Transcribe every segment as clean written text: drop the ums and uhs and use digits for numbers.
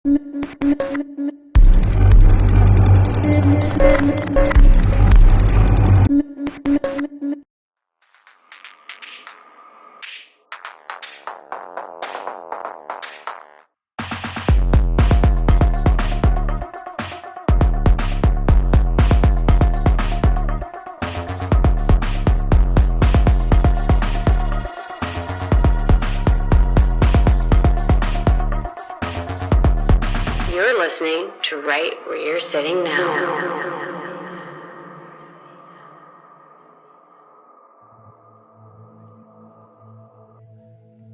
You're listening to Right Where You're Sitting Now.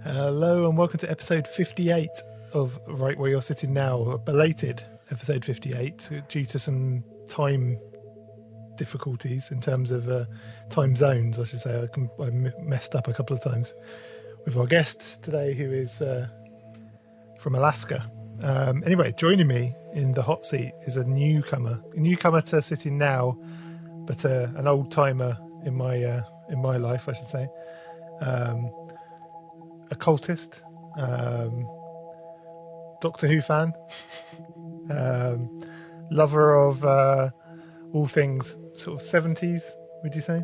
Hello and welcome to episode 58 of Right Where You're Sitting Now, a belated episode 58 due to some time difficulties in terms of time zones, I should say. I messed up a couple of times with our guest today, who is from Alaska. Anyway, joining me in the hot seat is a newcomer to Sitting Now, but an old timer in my life, I should say. Occultist, Doctor Who fan, lover of all things sort of 70s, would you say?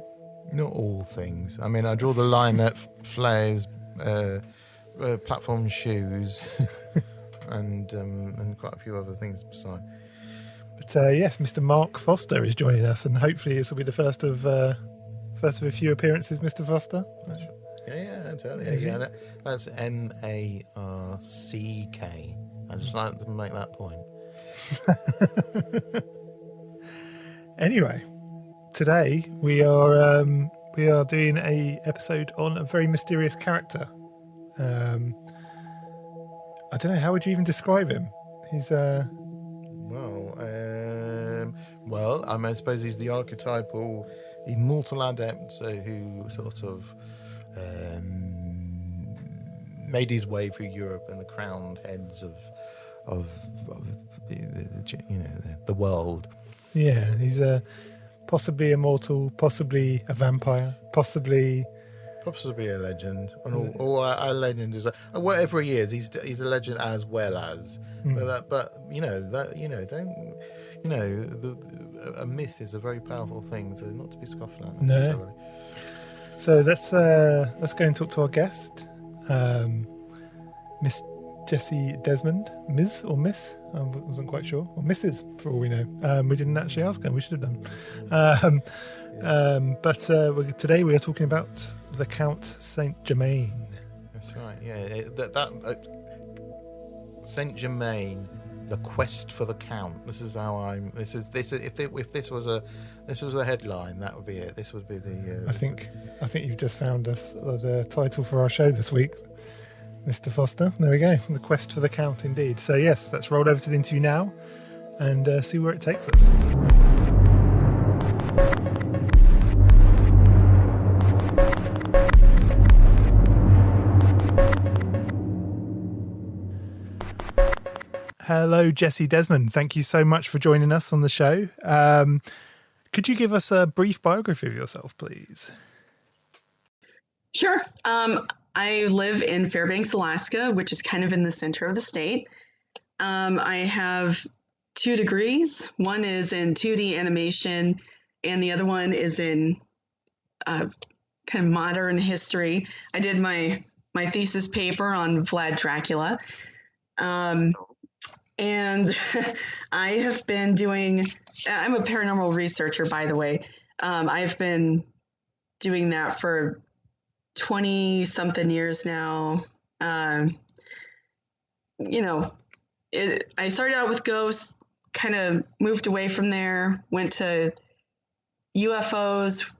Not all things. I mean, I draw the line at flares, platform shoes, and quite a few other things beside. But yes, Mr. Marck Foster is joining us, and hopefully this will be the first of a few appearances, Mr. Foster. That's right. Yeah, totally. Yeah, that's Marck. I just like to make that point. Anyway, today we are doing a episode on a very mysterious character. I don't know, how would you even describe him? He's Well, I suppose he's the archetypal immortal adept who sort of made his way through Europe and the crowned heads of the world. Yeah, he's possibly immortal, possibly a vampire, possibly a legend, and all a legend is whatever he is. He's a legend as well as, a myth is a very powerful thing, so not to be scoffed at necessarily. No. So let's go and talk to our guest, Miss Jessie Desmond, Ms. or Miss, I wasn't quite sure, or Mrs. for all we know. We didn't actually ask her, we should have done. But today we are talking about the Count Saint Germain. That's right. Yeah, that Saint Germain, the quest for the Count. This is how I'm. This is if this was a headline, that would be it. This would be the. I think you've just found us the title for our show this week, Mr. Foster. There we go. The quest for the Count, indeed. So yes, let's roll over to the interview now and see where it takes us. Hello, Jessie Desmond. Thank you so much for joining us on the show. Could you give us a brief biography of yourself, please? Sure. I live in Fairbanks, Alaska, which is kind of in the center of the state. I have 2 degrees. One is in 2D animation, and the other one is in kind of modern history. I did my thesis paper on Vlad Dracula. And I have been I'm a paranormal researcher, by the way. I've been doing that for 20-something years now. I started out with ghosts, kind of moved away from there, went to UFOs,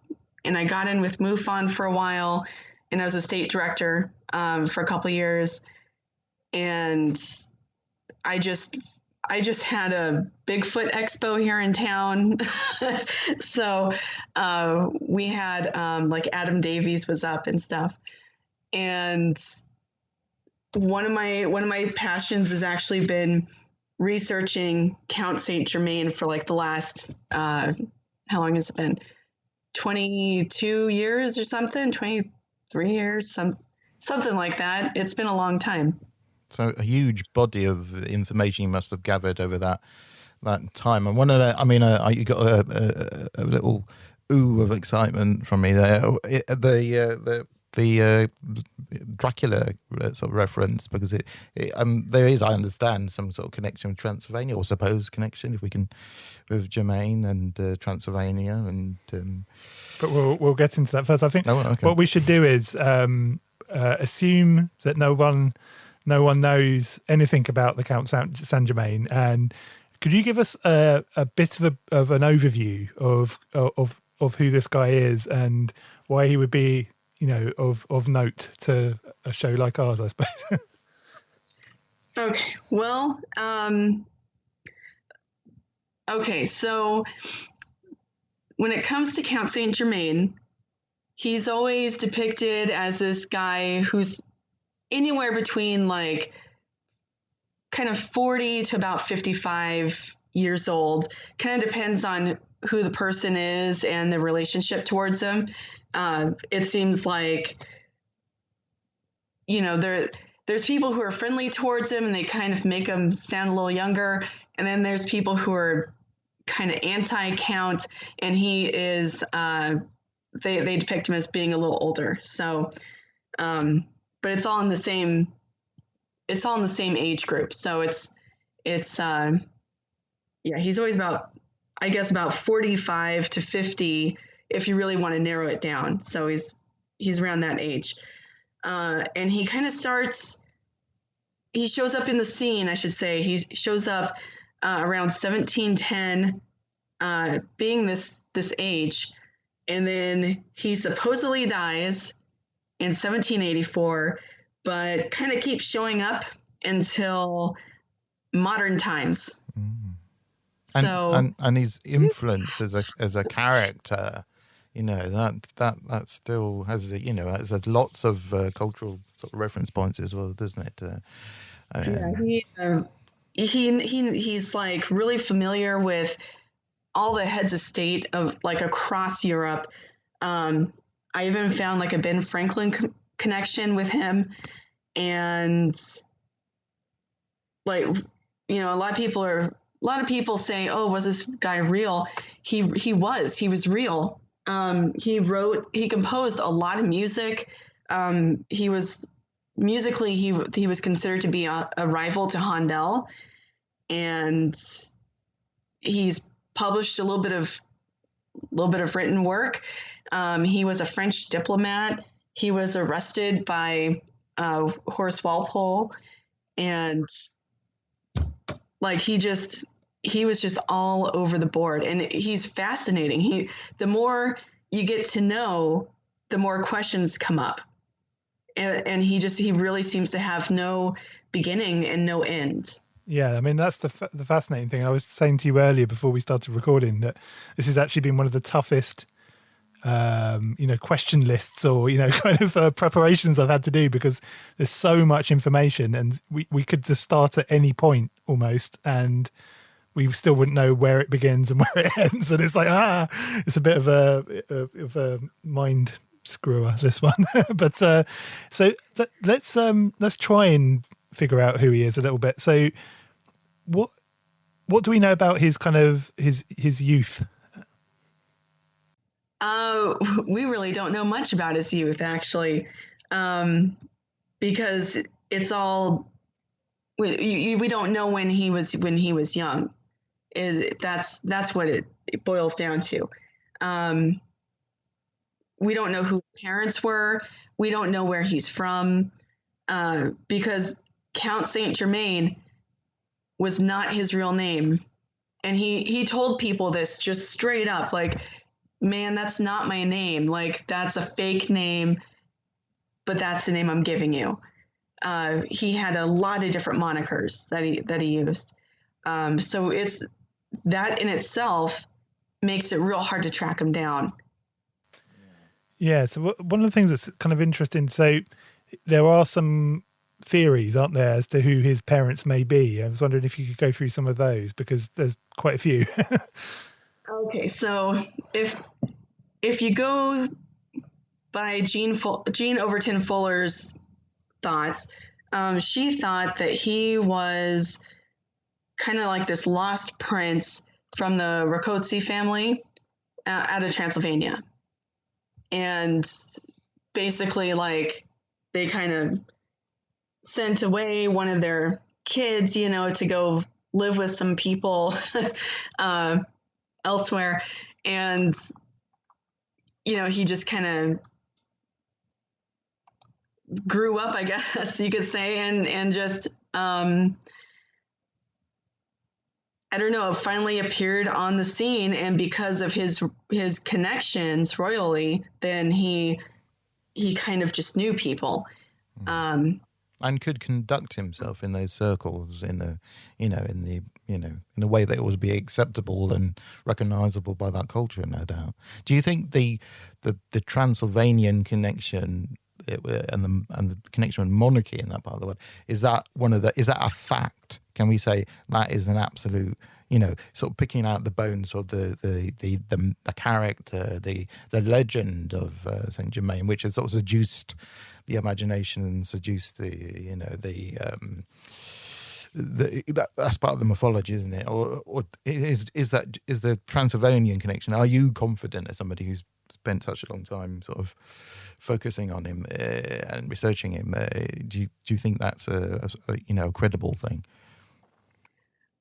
and I got in with MUFON for a while, and I was a state director for a couple of years. And I just had a Bigfoot expo here in town. So we had like Adam Davies was up and stuff. And one of my passions has actually been researching Count Saint Germain for like the last how long has it been? 22 years or something, 23 years, something like that. It's been a long time. So a huge body of information you must have gathered over that time. And one of the, I mean, you got a little ooh of excitement from me there. The Dracula sort of reference, because there is, I understand, some sort of connection with Transylvania, or supposed connection, if we can, with Germain and Transylvania, and. But we'll get into that first. I think okay. What we should do is assume that no one knows anything about the Count Saint Germain. And could you give us a bit of an overview of who this guy is and why he would be, of note to a show like ours, I suppose? Okay. Well, okay. So when it comes to Count Saint Germain, he's always depicted as this guy who's anywhere between like kind of 40 to about 55 years old. Kind of depends on who the person is and the relationship towards them. It seems like, there's people who are friendly towards him and they kind of make him sound a little younger. And then there's people who are kind of anti-Count, and he is, they depict him as being a little older. So, but it's all in the same age group. So it's he's always about 45 to 50 if you really want to narrow it down. So he's around that age. And he kind of he shows up in the scene, I should say. He shows up around 1710, being this age. And then he supposedly dies in 1784, but kind of keeps showing up until modern times. So, and his influence as a character, that still has has lots of cultural sort of reference points as well, doesn't it? He's like really familiar with all the heads of state of like across Europe. I even found like a Ben Franklin connection with him, and like a lot of people say, "Oh, was this guy real?" He was real. He composed a lot of music. He was musically he was considered to be a rival to Handel, and he's published a little bit of written work. He was a French diplomat. He was arrested by Horace Walpole, and like he was just all over the board, and he's fascinating. The more you get to know, the more questions come up, and he really seems to have no beginning and no end. Yeah, I mean, that's the fascinating thing. I was saying to you earlier before we started recording that this has actually been one of the toughest question lists or kind of preparations I've had to do, because there's so much information, and we could just start at any point almost, and we still wouldn't know where it begins and where it ends. And it's like it's a bit of a mind screwer, this one. But so let's try and figure out who he is a little bit. So what do we know about his kind of his youth? We really don't know much about his youth, actually, because it's all we don't know when he was young. That's what it boils down to. We don't know who his parents were. We don't know where he's from, because Count Saint Germain was not his real name, and he told people this just straight up, like, man, that's not my name. Like, that's a fake name, but that's the name I'm giving you. He had a lot of different monikers that he used. So it's that in itself makes it real hard to track him down. Yeah. So one of the things that's kind of interesting, so there are some theories, aren't there, as to who his parents may be. I was wondering if you could go through some of those, because there's quite a few. Okay, so if you go by Jean Overton Fuller's thoughts, she thought that he was kind of like this lost prince from the Rákóczi family out of Transylvania. And basically, like, they kind of sent away one of their kids, to go live with some people elsewhere. And, he just kind of grew up, I guess you could say, and just, I don't know, finally appeared on the scene. And because of his connections royally, then he kind of just knew people. And could conduct himself in those circles in a way that would be acceptable and recognizable by that culture, no doubt. Do you think the Transylvanian connection and the connection with monarchy in that part of the world, is that a fact? Can we say that is an absolute, sort of picking out the bones of the character, the legend of Saint Germain, which has sort of seduced the imagination and seduced that's part of the mythology, isn't it? Or is the Transylvanian connection? Are you confident, as somebody who's spent such a long time sort of focusing on him and researching him, do you think that's a credible thing?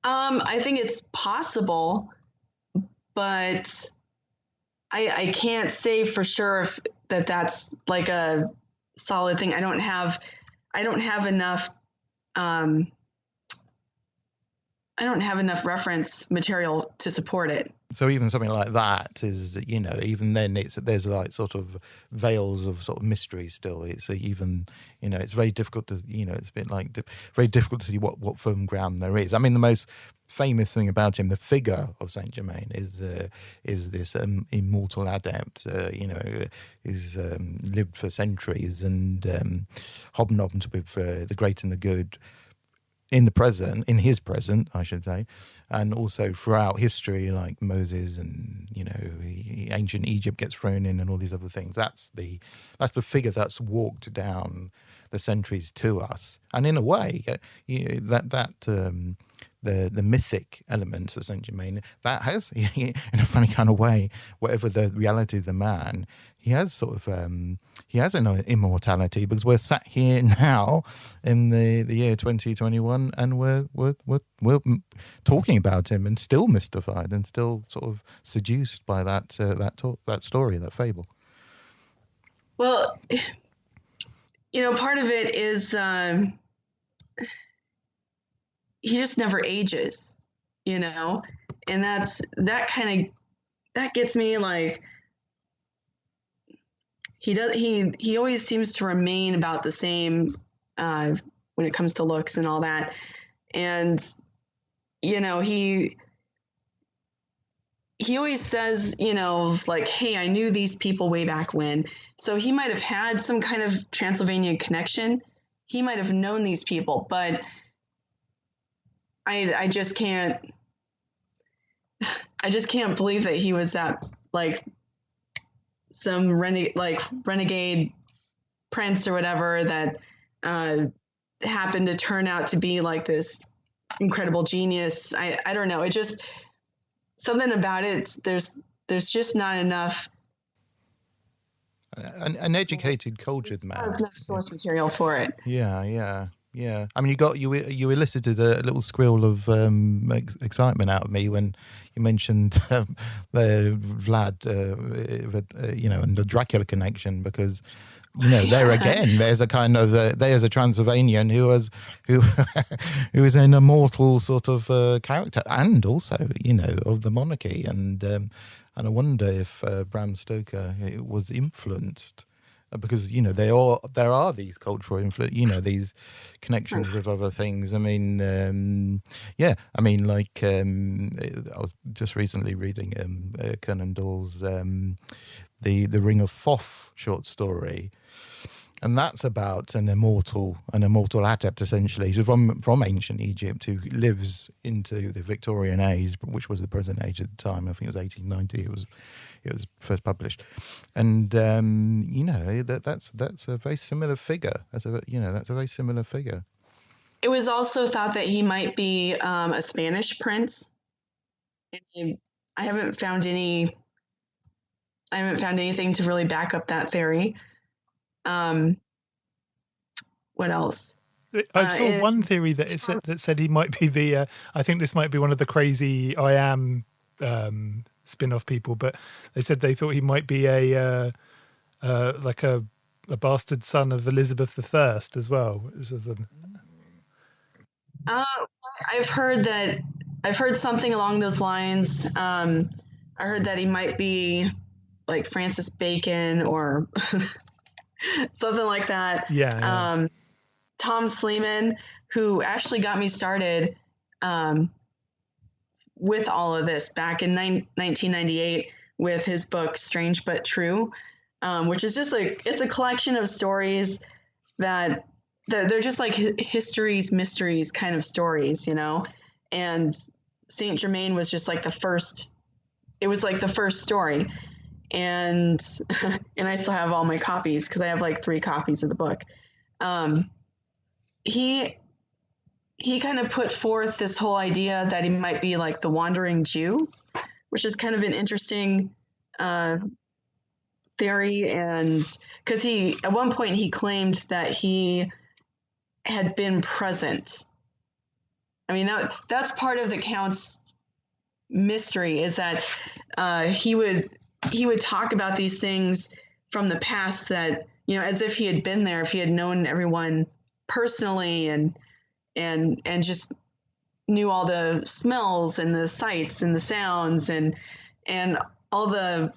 I think it's possible, but I can't say for sure if that's like a solid thing. I don't have enough reference material to support it. So even something like that is, even then there's like sort of veils of sort of mystery still. It's even, it's very difficult to, it's a bit like very difficult to see what firm ground there is. I mean, the most famous thing about him, the figure of Saint Germain, is this immortal adept, who's lived for centuries and hobnobbed with the great and the good in his present, I should say, and also throughout history, like Moses and ancient Egypt gets thrown in, and all these other things. That's the figure that's walked down the centuries to us, and in a way, the mythic elements of Saint Germain, that has, in a funny kind of way, whatever the reality of the man, he has sort of he has an immortality, because we're sat here now in the year 2021 and we're talking about him and still mystified and still sort of seduced by that story, that fable. Well, part of it is he just never ages, and that gets me, like, he always seems to remain about the same when it comes to looks and all that. And, he always says, like, hey, I knew these people way back when. So he might have had some kind of Transylvanian connection. He might have known these people, but I just can't believe that he was that, like, some renegade prince or whatever that happened to turn out to be like this incredible genius. I don't know. It just, something about it, there's just not enough. An educated, cultured man. There's enough source material for it. Yeah. I mean, you elicited a little squeal of excitement out of me when you mentioned the Vlad, and the Dracula connection, because there again, there's a kind of there's a Transylvanian who is an immortal sort of character, and also of the monarchy, and I wonder if Bram Stoker was influenced. Because there are these cultural influence, these connections with other things. I mean, I was just recently reading Conan Doyle's the Ring of Thoth short story, And that's about an immortal adept, essentially, so from ancient Egypt, who lives into the Victorian age, which was the present age at the time. I think it was 1890. It was first published, and that's a very similar figure. That's a very similar figure. It was also thought that he might be a Spanish prince. And I haven't found anything to really back up that theory. What else? I saw one theory that said he might be I think this might be one of the crazy I Am spin-off people, but they said they thought he might be like a bastard son of Elizabeth I as well. I've heard something along those lines. I heard that he might be like Francis Bacon or something like that. Yeah. Tom Sleeman, who actually got me started with all of this back in 1998 with his book Strange But True, which is just it's a collection of stories that they're just like history's mysteries kind of stories, and Saint Germain was just like the first story. And I still have all my copies because I have like 3 copies of the book. He kind of put forth this whole idea that he might be like the wandering Jew, which is kind of an interesting theory. And because at one point he claimed that he had been present. I mean, that's part of the Count's mystery, is that he would talk about these things from the past that, as if he had been there, if he had known everyone personally and just knew all the smells and the sights and the sounds and all the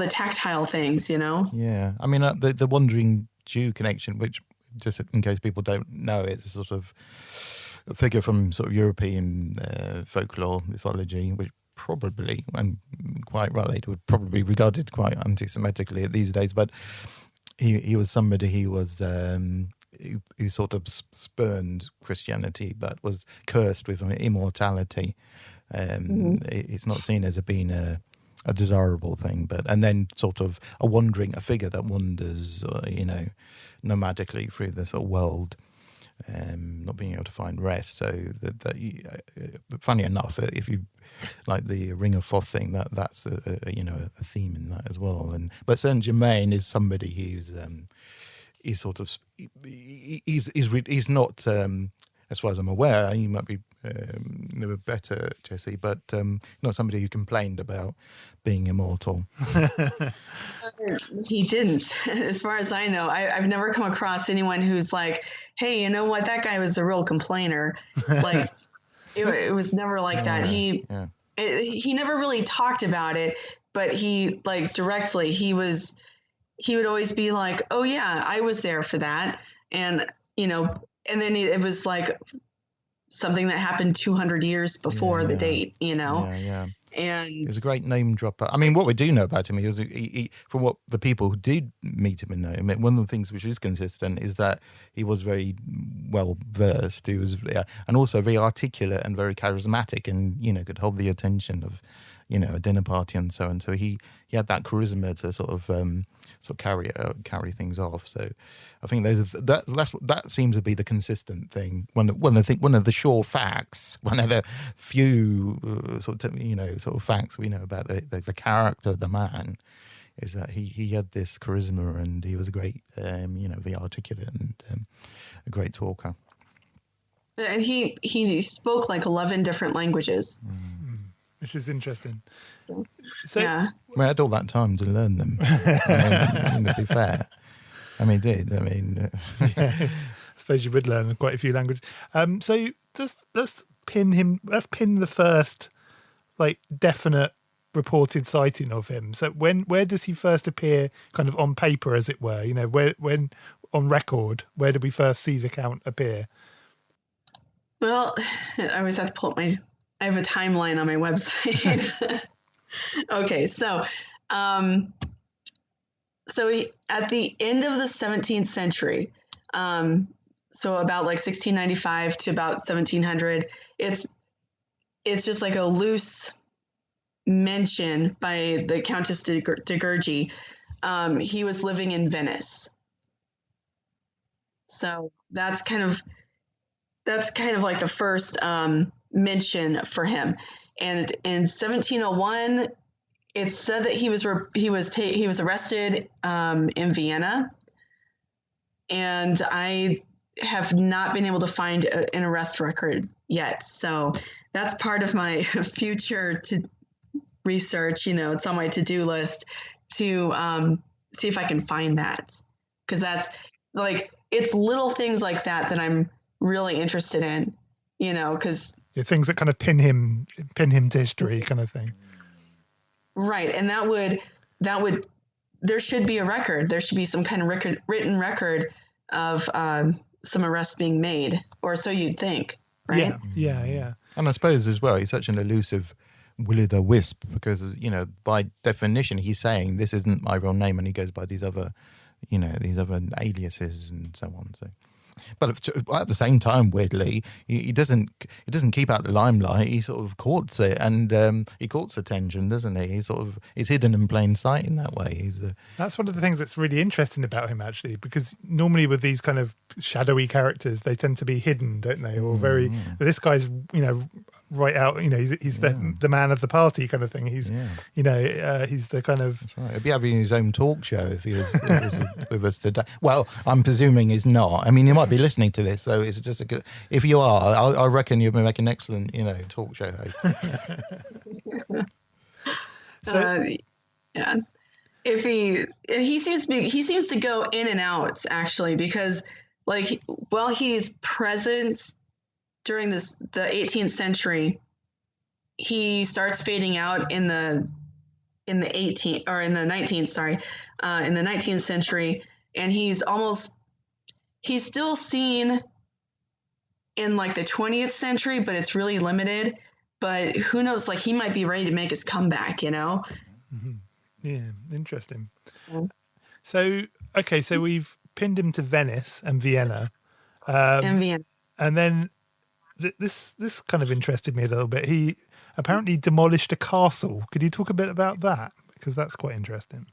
tactile things, Yeah. I mean, the wandering Jew connection, which, just in case people don't know, it's a sort of a figure from sort of European folklore mythology, which probably, and quite rightly, would probably be regarded quite anti-Semitically these days. But he was somebody who sort of spurned Christianity, but was cursed with immortality. It's not seen as being a desirable thing, and then sort of a figure that wanders, nomadically through the sort of world, not being able to find rest. So funny enough, if you like the Ring of Thoth thing, that's a theme in that as well. But Saint Germain is somebody who's he's not, as far as I'm aware, you might be better, Jessie, but not somebody who complained about being immortal. He didn't, as far as I know. I've never come across anyone who's like, hey, you know what, that guy was a real complainer. Like, it was never like that. He never really talked about it, but he, like, directly, he would always be like, oh yeah, I was there for that. And, and then it was like something that happened 200 years before the date, Yeah. And he was a great name dropper. I mean, what we do know about him is, from what the people who did meet him and know him, one of the things which is consistent is that he was very well versed. He was, and also very articulate and very charismatic, and could hold the attention of, a dinner party and so on. So he had that charisma to sort of carry things off. So I think that seems to be the consistent thing. One of the sure facts, one of the few sort of facts we know about the character of the man, is that he had this charisma, and he was a great very articulate and a great talker. And he spoke like 11 different languages. Which is interesting. So, yeah. We had all that time to learn them. To be fair. I mean, he did. I mean... I suppose you would learn quite a few languages. So let's pin the first, like, definite reported sighting of him. So where does he first appear, kind of on paper, as it were? When on record, where did we first see the Count appear? Well, I always have to pull up I have a timeline on my website. Okay, so So at the end of the 17th century, so about like 1695 to about 1700, it's just like a loose mention by the Countess de Gurgey. He was living in Venice. So that's kind of like the first mention for him. And in 1701, it's said that he was arrested in Vienna, and I have not been able to find an arrest record yet. So that's part of my future to research. It's on my to-do list to see if I can find that, because that's like, it's little things like that that I'm really interested in. Because things that kind of pin him to history, kind of thing. Right. And that would, there should be a record. There should be some kind of written record of some arrests being made, or so you'd think, right? Yeah. And I suppose as well, he's such an elusive will-o'-the-wisp because, by definition, he's saying this isn't my real name, and he goes by these other aliases and so on. So. But at the same time, weirdly, he doesn't keep out the limelight. He sort of courts it, and he courts attention, doesn't he? He's hidden in plain sight in that way. That's one of the things that's really interesting about him, actually, because normally with these kind of shadowy characters, they tend to be hidden, don't they? Or very. This guy's, right out. He's the man of the party kind of thing. He's he's the kind of. That's right. He'd be having his own talk show if he was with us today. Well, I'm presuming he's not. I mean, he might be listening to this, so it's just a good. If you are, I reckon you'd make an excellent, talk show host. Yeah. If he seems to go in and out, actually, because like while he's present during the 18th century, he starts fading out in the 19th century, and he's still seen in like the 20th century, but it's really limited. But who knows, like he might be ready to make his comeback, Mm-hmm. Yeah, interesting. So we've pinned him to Venice and Vienna. And then this kind of interested me a little bit. He apparently demolished a castle. Could you talk a bit about that? Because that's quite interesting.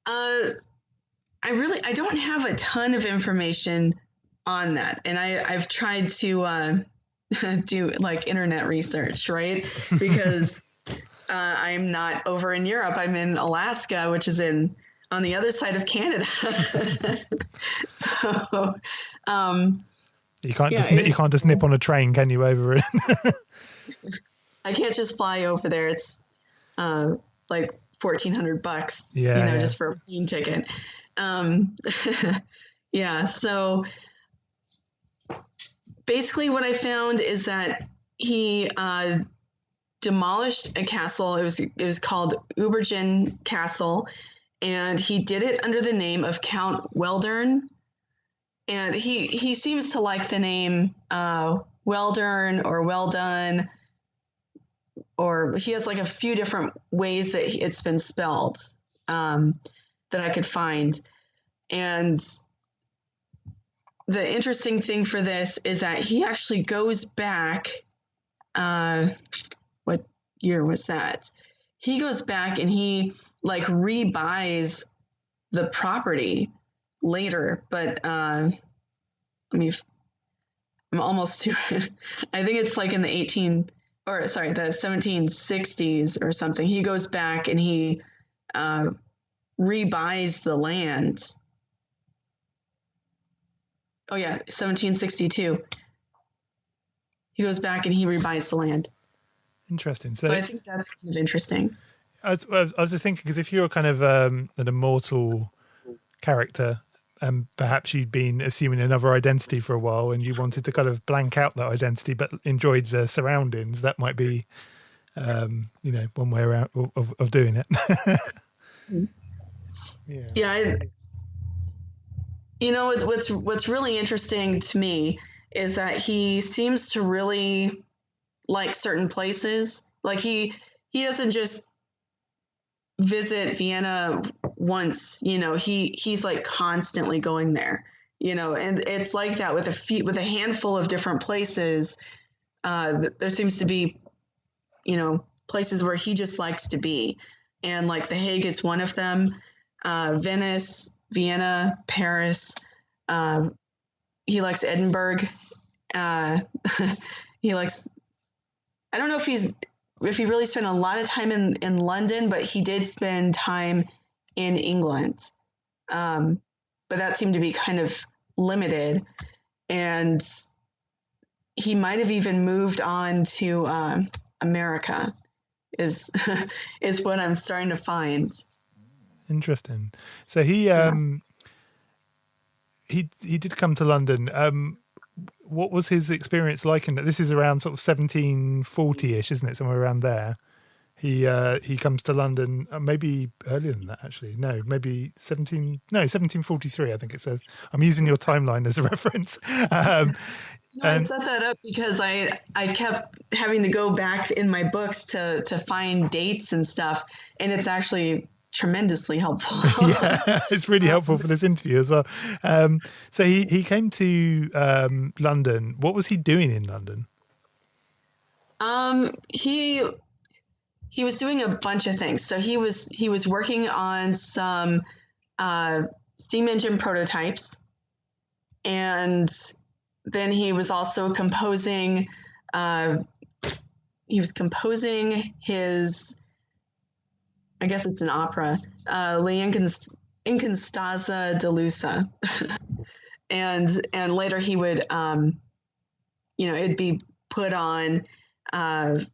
I don't have a ton of information on that. And I've tried to do like internet research, right? Because I'm not over in Europe. I'm in Alaska, which is on the other side of Canada. So you can't just nip on a train, can you, over it? I can't just fly over there. It's like $1,400, just for a plane ticket. So basically what I found is that he demolished a castle. It was called Ubergen Castle, and he did it under the name of Count Weldern. And he seems to like the name Weldern or well done, or he has like a few different ways that it's been spelled that I could find. And the interesting thing for this is that he actually goes back. What year was that? He goes back and he like rebuys the property later, but I'm almost to it. I think it's like in the 1760s or something. He goes back and he rebuys the land. Oh yeah, 1762. He goes back and he rebuys the land. Interesting. So I think that's kind of interesting. I was just thinking, because if you're kind of an immortal character, and perhaps you'd been assuming another identity for a while, and you wanted to kind of blank out that identity, but enjoyed the surroundings, that might be, one way around of doing it. Yeah. What's really interesting to me is that he seems to really like certain places. Like he doesn't just visit Vienna once, he's like constantly going there, and it's like that with with a handful of different places. There seems to be, places where he just likes to be. And like The Hague is one of them, Venice, Vienna, Paris. He likes Edinburgh. He likes, I don't know if he really spent a lot of time in London, but he did spend time in England. But that seemed to be kind of limited. And he might have even moved on to America, is what I'm starting to find. Interesting. So he did come to London. What was his experience like in that? This is around sort of 1740-ish, isn't it? Somewhere around there. He comes to London, maybe earlier than that, actually. No, maybe 1743, I think it says. I'm using your timeline as a reference. I set that up because I kept having to go back in my books to find dates and stuff, and it's actually tremendously helpful. Yeah, it's really helpful for this interview as well. So he came to London. What was he doing in London? He was doing a bunch of things. So he was working on some steam engine prototypes, and then he was also composing. He was composing his, I guess it's an opera, L'inconstanza delusa, and later he would, it'd be put on at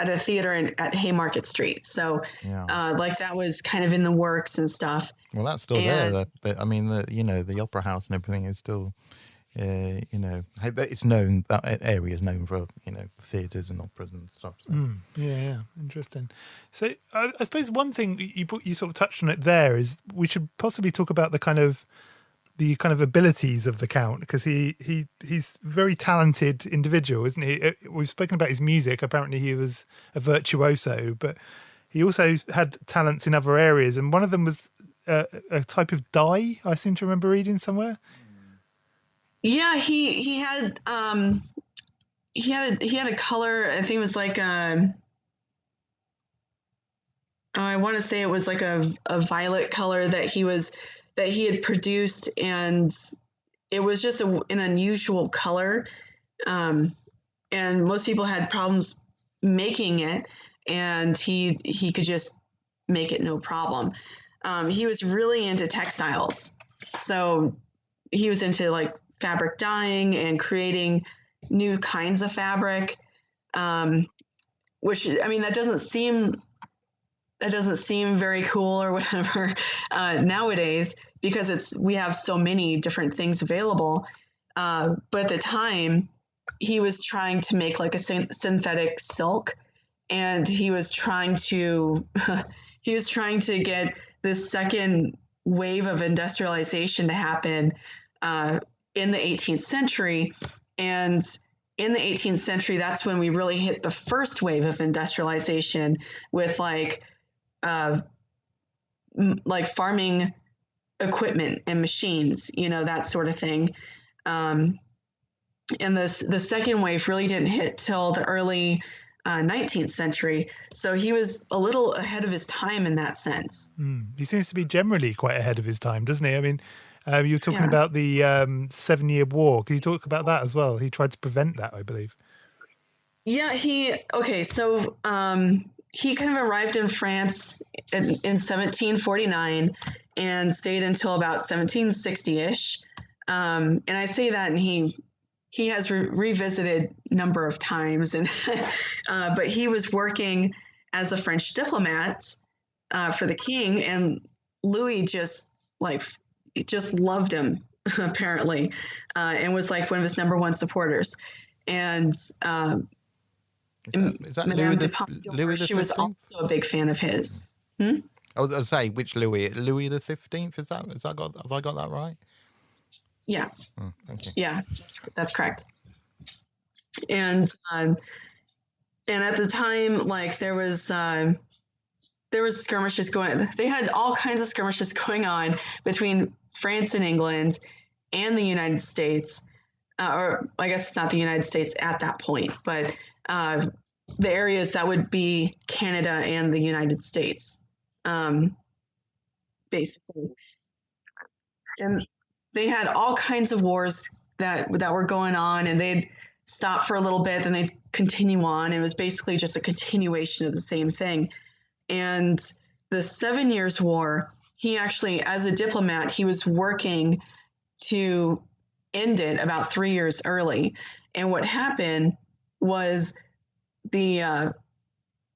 a theater at Haymarket Street. So, like that was kind of in the works and stuff. Well, that's still there. I mean, the Opera House and everything is still. It's known, that area is known for theatres and operas and stuff. So. Yeah, interesting. So I suppose one thing you sort of touched on it there is we should possibly talk about the kind of abilities of the Count, because he's a very talented individual, isn't he? We've spoken about his music. Apparently, he was a virtuoso, but he also had talents in other areas, and one of them was a type of dye. I seem to remember reading somewhere. Yeah, he had a color. I think it was like I want to say it was like a violet color that he had produced, and it was just an unusual color. And most people had problems making it, and he could just make it no problem. He was really into textiles, so he was into like fabric dyeing and creating new kinds of fabric, which, I mean, that doesn't seem very cool or whatever nowadays, because we have so many different things available. But at the time, he was trying to make like a synthetic silk, and he was trying to get this second wave of industrialization to happen in the 18th century. And in the 18th century, that's when we really hit the first wave of industrialization with like farming equipment and machines, that sort of thing. And the second wave really didn't hit till the early 19th century. So he was a little ahead of his time in that sense. He seems to be generally quite ahead of his time, doesn't he? I mean, you were talking about the 7-Year War. Can you talk about that as well? He tried to prevent that, I believe. Yeah, he kind of arrived in France in 1749 and stayed until about 1760-ish. And I say that, and he has revisited a number of times, and but he was working as a French diplomat for the king, and Louis just loved him apparently, and was like one of his number one supporters. And is that Madame Louis the she was 15th? also a big fan of his. I was going to say, which Louis? Louis the 15th? Have I got that right? Yeah. Thank you. Yeah, that's correct. And at the time, like there there was skirmishes going. They had all kinds of skirmishes going on between France and England and the United States, or I guess not the United States at that point, but the areas that would be Canada and the United States, basically. And they had all kinds of wars that were going on, and they'd stop for a little bit, then they'd continue on. It was basically just a continuation of the same thing. And the 7 Years' War, he actually, as a diplomat, he was working to end it about 3 years early. And what happened was the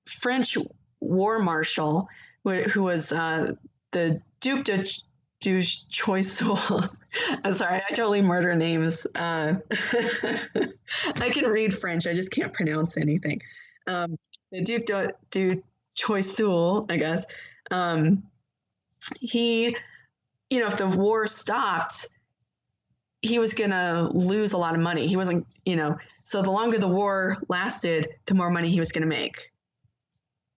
French war marshal, who was the Duc de Choiseul. I'm sorry, I totally murder names. I can read French, I just can't pronounce anything. The Duc de Choiseul, I guess. He, if the war stopped, he was going to lose a lot of money. He wasn't, so the longer the war lasted, the more money he was going to make.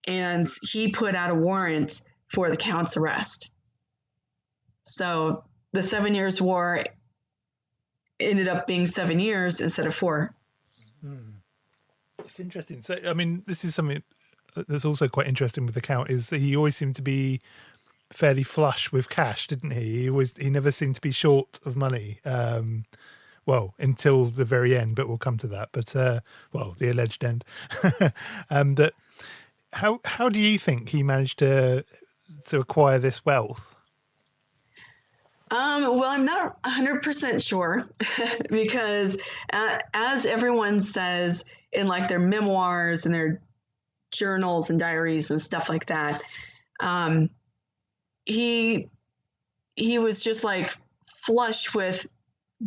And he put out a warrant for the Count's arrest. So the 7 Years' War ended up being 7 years instead of 4. It's interesting. So, I mean, this is something that's also quite interesting with the Count, is that he always seemed to be fairly flush with cash, didn't he? He never seemed to be short of money. Well, until the very end, but we'll come to that. But the alleged end. That how do you think he managed to acquire this wealth? Well, I'm not 100% sure because as everyone says in like their memoirs and their journals and diaries and stuff like that, he was just like flush with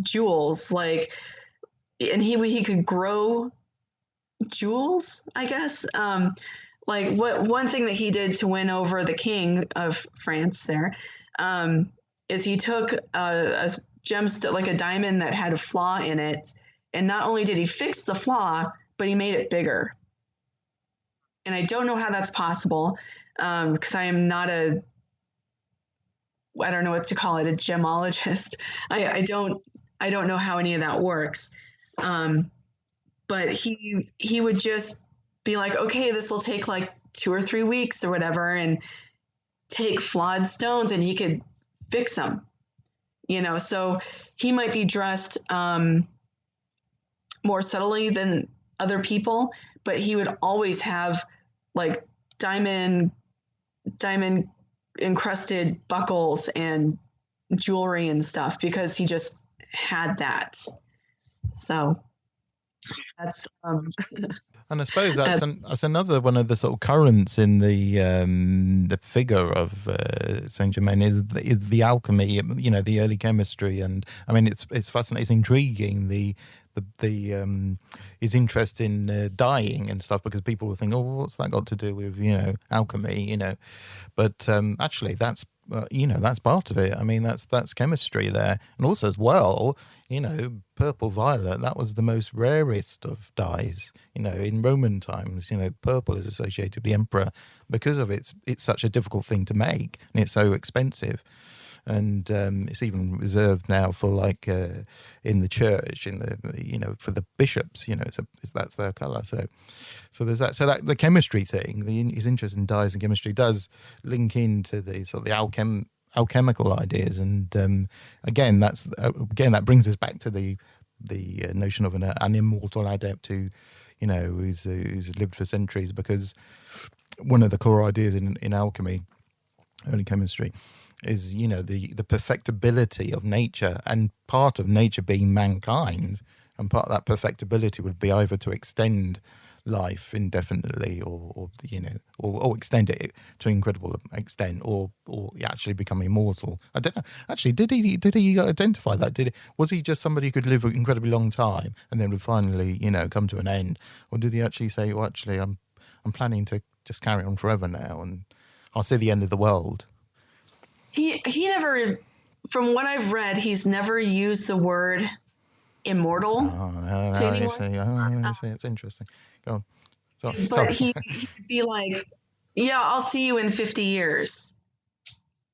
jewels, like, and he could grow jewels, I guess. Like one thing that he did to win over the king of France there, is he took a gemstone, like a diamond that had a flaw in it, and not only did he fix the flaw, but he made it bigger. And I don't know how that's possible, because I am not I don't know what to call it, a gemologist. I don't know how any of that works. But he would just be like, okay, this will take like 2 or 3 weeks or whatever, and take flawed stones, and he could fix them, so he might be dressed more subtly than other people, but he would always have like diamond encrusted buckles and jewelry and stuff because he just had that. So that's and I suppose that's another one of the sort of currents in the figure of Saint Germain is the alchemy, the early chemistry, and I mean it's fascinating, it's intriguing, the his interest in dyeing and stuff, because people will think, oh, what's that got to do with alchemy, but actually that's that's part of it. I mean that's chemistry there, and also as well, purple violet, that was the most rarest of dyes. In Roman times, purple is associated with the emperor because of it's such a difficult thing to make, and it's so expensive. And it's even reserved now for like in the church, in the for the bishops. That's their color. So there's that. So that the chemistry thing, his interest in dyes and chemistry does link into the sort of the alchemical ideas. And again, that brings us back to the notion of an immortal adept who who's lived for centuries, because one of the core ideas in alchemy, early chemistry, is the perfectibility of nature, and part of nature being mankind, and part of that perfectibility would be either to extend life indefinitely or extend it to an incredible extent, or actually become immortal. I don't know, actually, did he identify that? Was he just somebody who could live an incredibly long time and then would finally come to an end, or did he actually say, well, actually I'm planning to just carry on forever now, and I'll see the end of the world? He never, from what I've read, he's never used the word immortal to anyone. I see. It's interesting. Go on. But he'd be like, yeah, I'll see you in 50 years.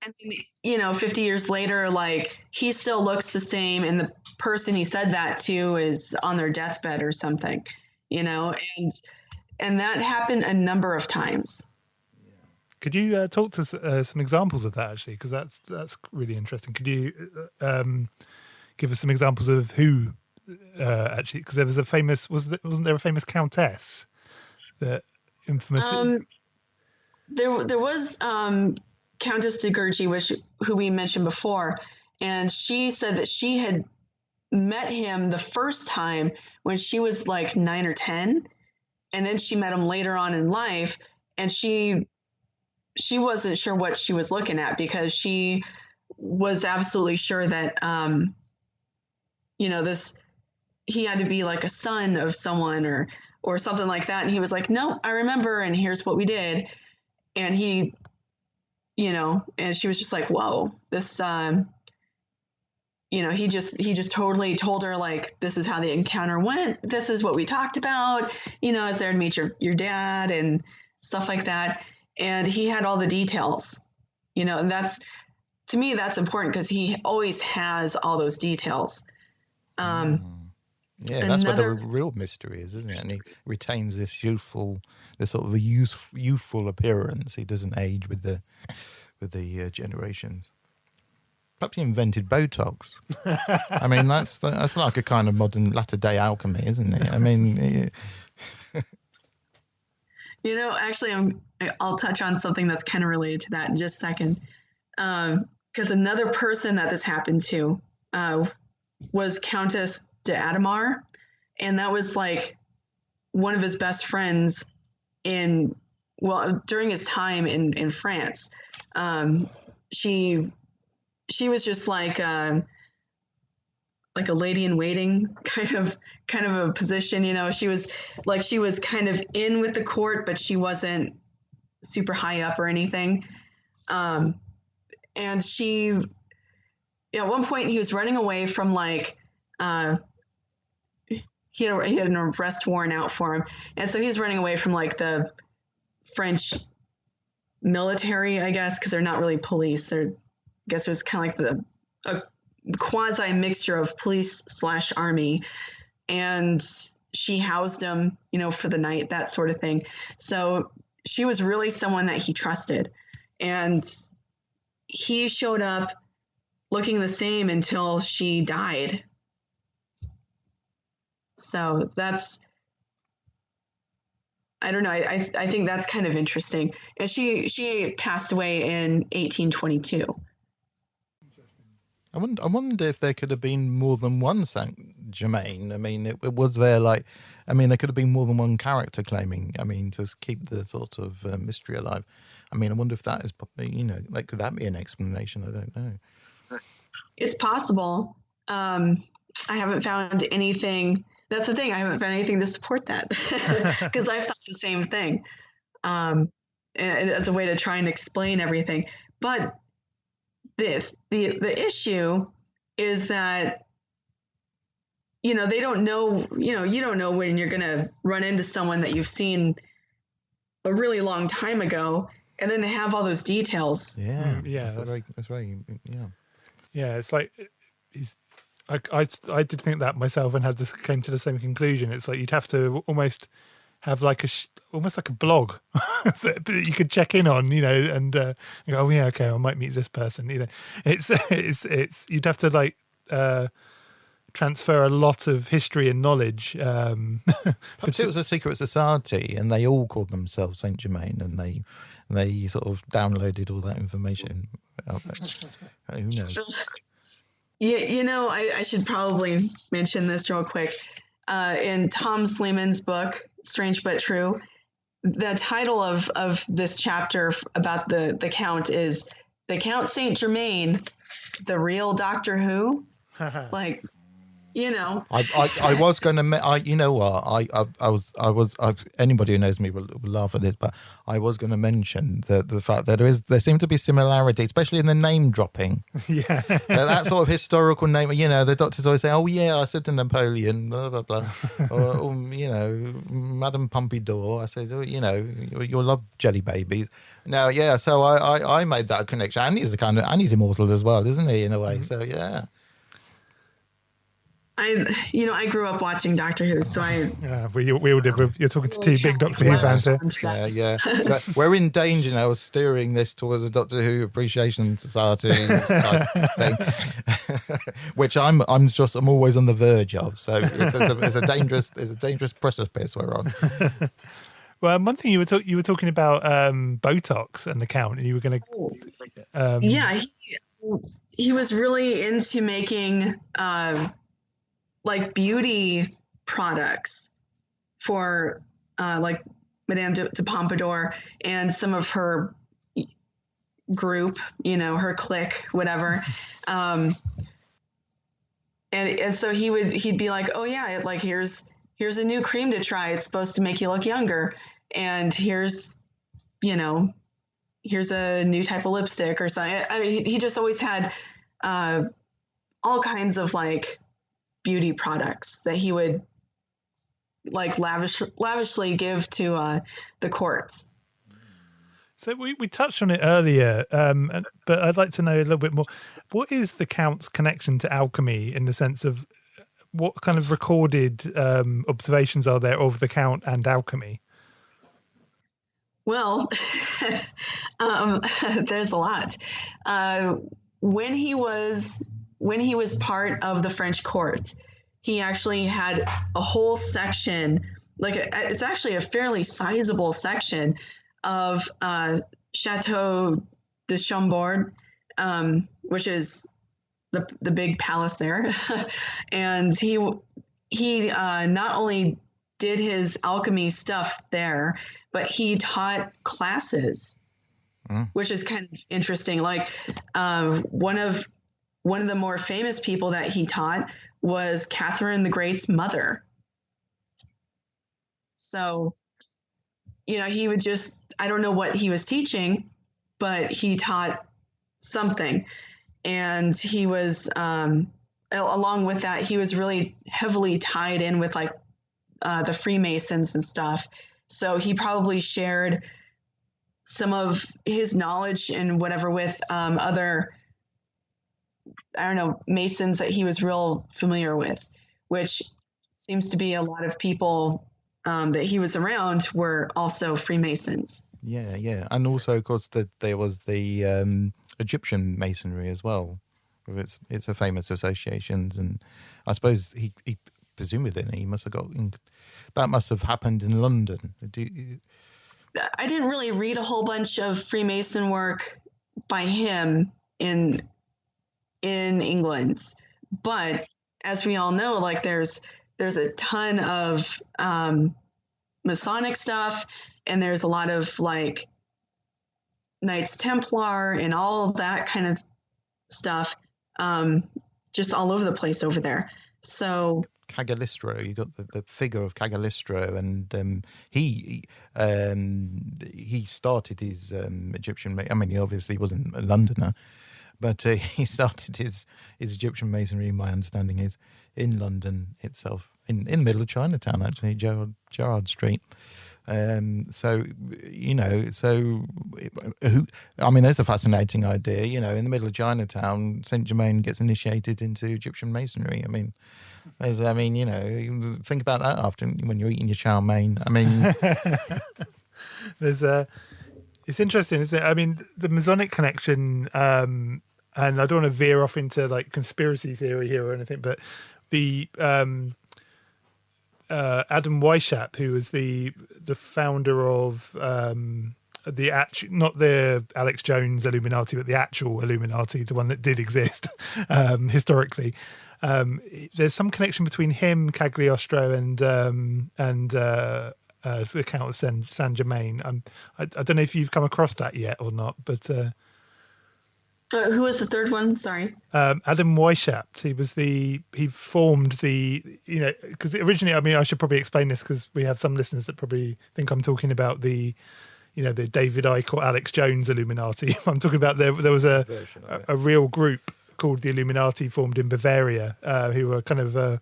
And then, 50 years later, like he still looks the same, and the person he said that to is on their deathbed or something, and that happened a number of times. Could you talk to some examples of that, actually? Because that's really interesting. Could you give us some examples of who actually? Because there was wasn't there a famous countess that infamous? There was Countess de Gurgey, who we mentioned before, and she said that she had met him the first time when she was like 9 or 10, and then she met him later on in life, and she wasn't sure what she was looking at, because she was absolutely sure that this he had to be like a son of someone or something like that, and he was like, no, I remember, and here's what we did. And he, and she was just like, whoa, this he just totally told her, like, this is how the encounter went, this is what we talked about, I was there to meet your dad and stuff like that. And he had all the details, and to me that's important, because he always has all those details. Yeah, that's what the real mystery is, isn't it? And he retains this sort of a youthful appearance. He doesn't age with the generations. Perhaps he invented Botox. I mean, that's like a kind of modern latter day alchemy, isn't it? I mean, actually, I'll touch on something that's kind of related to that in just a second. Because another person that this happened to was Countess de Adamar, and that was like one of his best friends during his time in France. She was just like a lady in waiting kind of a position. She was kind of in with the court, but she wasn't super high up or anything. And she, at one point, he was running away from he had an arrest warrant out for him, and so he's running away from like the French military, I guess, because they're not really police. I guess it was kind of like a quasi mixture of police / army, and she housed him, for the night, that sort of thing. So she was really someone that he trusted, and he showed up looking the same until she died. So I don't know. I think that's kind of interesting. And she passed away in 1822. I wonder if there could have been more than one Saint Germain. I mean, it was there there could have been more than one character claiming. I mean, to keep the sort of mystery alive. I mean, I wonder if that is, could that be an explanation? I don't know. It's possible. I haven't found anything. That's the thing. I haven't found anything to support that, because I've thought the same thing, and as a way to try and explain everything. But the issue is that they don't know. You don't know when you're going to run into someone that you've seen a really long time ago, and then they have all those details. Yeah, that's right. Yeah, it's like I did think that myself, and came to the same conclusion. It's like you'd have to almost have like almost like a blog that you could check in on, and go, oh yeah, okay, I might meet this person. It's you'd have to transfer a lot of history and knowledge. Perhaps it was a secret society, and they all called themselves Saint Germain, and they sort of downloaded all that information. Who knows? Yeah, I should probably mention this real quick. In Tom Sleeman's book, Strange But True, the title of this chapter about the Count is The Count Saint Germain, the Real Doctor Who. Like, you know. I was going to, you know what, anybody who knows me will laugh at this, but I was going to mention the fact that there seem to be similarities, especially in the name dropping. Yeah. That sort of historical name, you know, the doctors always say, oh yeah, I said to Napoleon, blah, blah, blah. or, you know, Madame Pompadour. I said, oh, you know, you'll love jelly babies. Now, yeah, so I made that connection. And he's immortal as well, isn't he, in a way? Mm-hmm. So, yeah. I grew up watching Doctor Who, so we all did. You're talking to two big Doctor Who fans here. Yeah. We're in danger now of steering this towards a Doctor Who Appreciation Society type thing, which I'm always on the verge of. So it's a dangerous precipice we're on. Well, one thing you were talking about Botox and the Count, and you were going to. Yeah, he was really into making like beauty products for like Madame de Pompadour and some of her group, you know, her clique, whatever. And so he'd be like, oh yeah, like here's a new cream to try. It's supposed to make you look younger. And here's a new type of lipstick or something. I mean, he just always had all kinds of like beauty products that he would like lavishly give to the courts. So we touched on it earlier, but I'd like to know a little bit more. What is the Count's connection to alchemy in the sense of what kind of recorded observations are there of the Count and alchemy? Well, there's a lot. When he was part of the French court, he actually had a whole section, it's actually a fairly sizable section of Chateau de Chambord, which is the big palace there. And he not only did his alchemy stuff there, but he taught classes, which is kind of interesting. Like one of the more famous people that he taught was Catherine the Great's mother. So, you know, he would just, I don't know what he was teaching, but he taught something. And he was, along with that, he was really heavily tied in with like the Freemasons and stuff. So he probably shared some of his knowledge and whatever with other, I don't know, Masons that he was real familiar with, which seems to be a lot of people that he was around were also Freemasons. Yeah. And also, of course, there was the Egyptian Masonry as well. It's a famous associations. And I suppose he presumably he must have that must have happened in London. I didn't really read a whole bunch of Freemason work by him in England, but as we all know, like there's a ton of Masonic stuff, and there's a lot of like Knights Templar and all of that kind of stuff, just all over the place over there. So Cagliostro, you got the figure of Cagliostro, and he started his Egyptian. I mean, he obviously wasn't a Londoner, but he started his Egyptian masonry. My understanding is in London itself, in the middle of Chinatown, actually, Gerrard Street. So you know, I mean, there's a fascinating idea. You know, in the middle of Chinatown, Saint Germain gets initiated into Egyptian masonry. I mean, you know, think about that after when you're eating your chow mein. I mean, it's interesting, isn't it? I mean, the Masonic connection, and I don't want to veer off into like conspiracy theory here or anything, but the Adam Weishaupt, who was the founder of not the Alex Jones Illuminati, but the actual Illuminati, the one that did exist historically. There's some connection between him, Cagliostro, and the Count of Saint Germain. I don't know if you've come across that yet or not, but Who was the third one? Sorry. Adam Weishaupt. He formed because originally, I mean, I should probably explain this because we have some listeners that probably think I'm talking about the David Icke or Alex Jones Illuminati. I'm talking about there was a real group called the Illuminati formed in Bavaria, who were kind of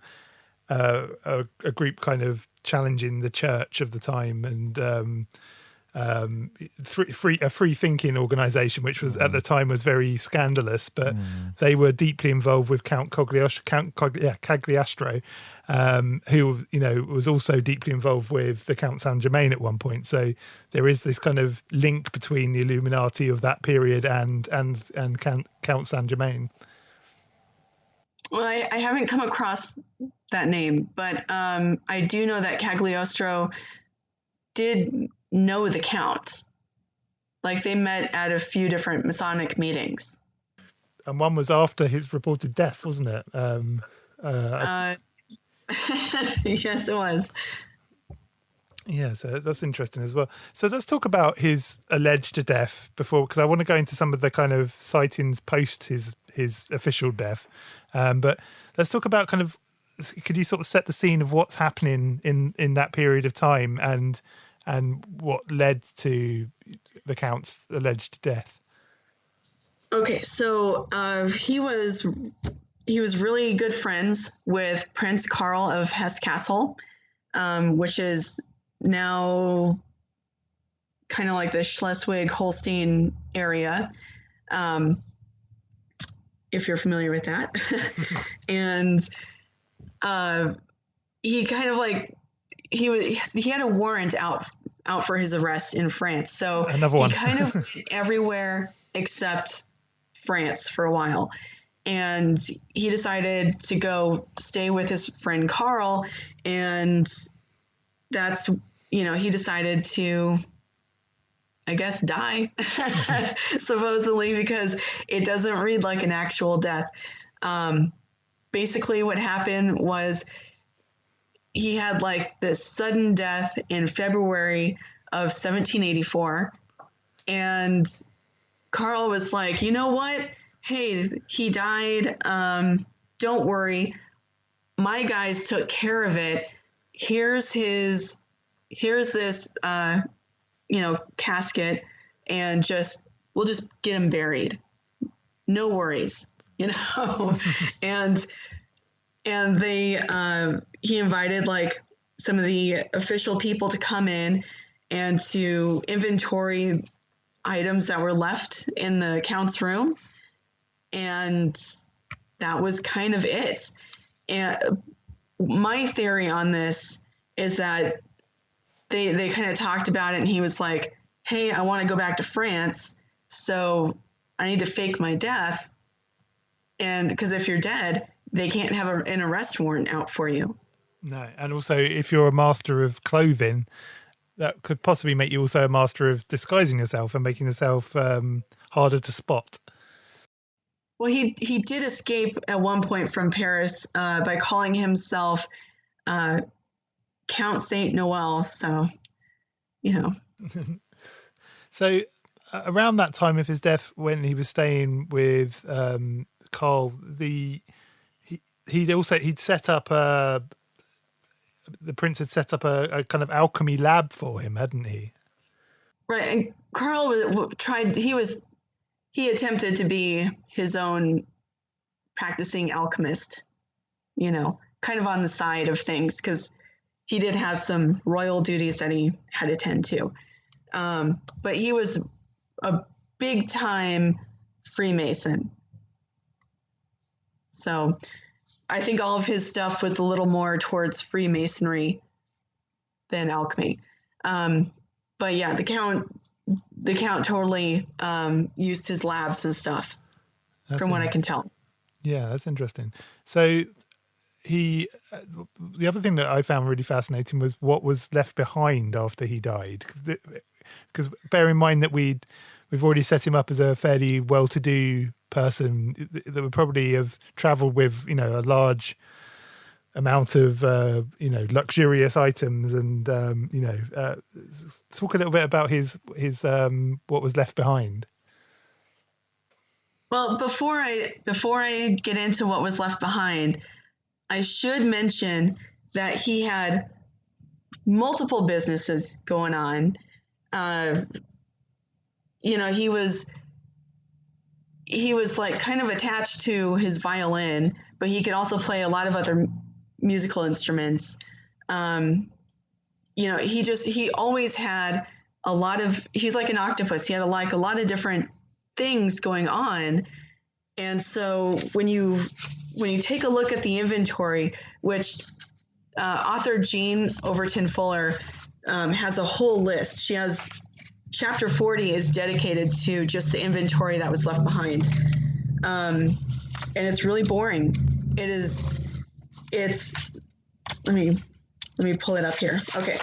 a group kind of challenging the church of the time, and a free thinking organization, which was at the time was very scandalous, but they were deeply involved with Count Cagliostro, who was also deeply involved with the Count Saint Germain at one point. So there is this kind of link between the Illuminati of that period and Count Saint Germain. Well, I haven't come across that name, but I do know that Cagliostro did know the Count. Like, they met at a few different Masonic meetings. And one was after his reported death, wasn't it? Yes, it was. Yeah, so that's interesting as well. So let's talk about his alleged death before, because I want to go into some of the kind of sightings post his official death. But let's talk about kind of, could you sort of set the scene of what's happening in that period of time and what led to the Count's alleged death? Okay, so he was really good friends with Prince Karl of Hesse-Kassel, which is now kind of like the Schleswig-Holstein area, if you're familiar with that. And he kind of like he had a warrant out for his arrest in France, so another one. He kind of went everywhere except France for a while. And he decided to go stay with his friend Karl, and that's, he decided to, I guess, die, supposedly, because it doesn't read like an actual death. Basically what happened was he had like this sudden death in February of 1784, and Karl was like, you know what? Hey, he died. Don't worry. My guys took care of it. Here's this, casket, and we'll just get him buried. No worries, and they, he invited like some of the official people to come in and to inventory items that were left in the Count's room. And that was kind of it. And my theory on this is that they kind of talked about it, and he was like, hey, I want to go back to France, so I need to fake my death. And because if you're dead, they can't have an arrest warrant out for you. No. And also, if you're a master of clothing, that could possibly make you also a master of disguising yourself and making yourself harder to spot. Well, he did escape at one point from Paris by calling himself Count Saint Noel. So, So around that time of his death, when he was staying with Karl, he'd set up the prince had set up a kind of alchemy lab for him, hadn't he? Right, and Karl he attempted to be his own practicing alchemist, kind of on the side of things, because he did have some royal duties that he had to attend to. But he was a big time Freemason. So I think all of his stuff was a little more towards Freemasonry than alchemy. But yeah, the Count totally used his labs and stuff, from what I can tell. Yeah, that's interesting. So the other thing that I found really fascinating was what was left behind after he died. Because bear in mind that we've already set him up as a fairly well-to-do person that would probably have travelled with, a large amount of, luxurious items, and talk a little bit about his what was left behind. Well, before I get into what was left behind, I should mention that he had multiple businesses going on. He was like kind of attached to his violin, but he could also play a lot of other musical instruments. He always had he's like an octopus. He had a lot of different things going on. And so when you take a look at the inventory, which author Jean Overton Fuller has a whole list. She has chapter 40 is dedicated to just the inventory that was left behind. And it's really boring. Let me pull it up here. Okay.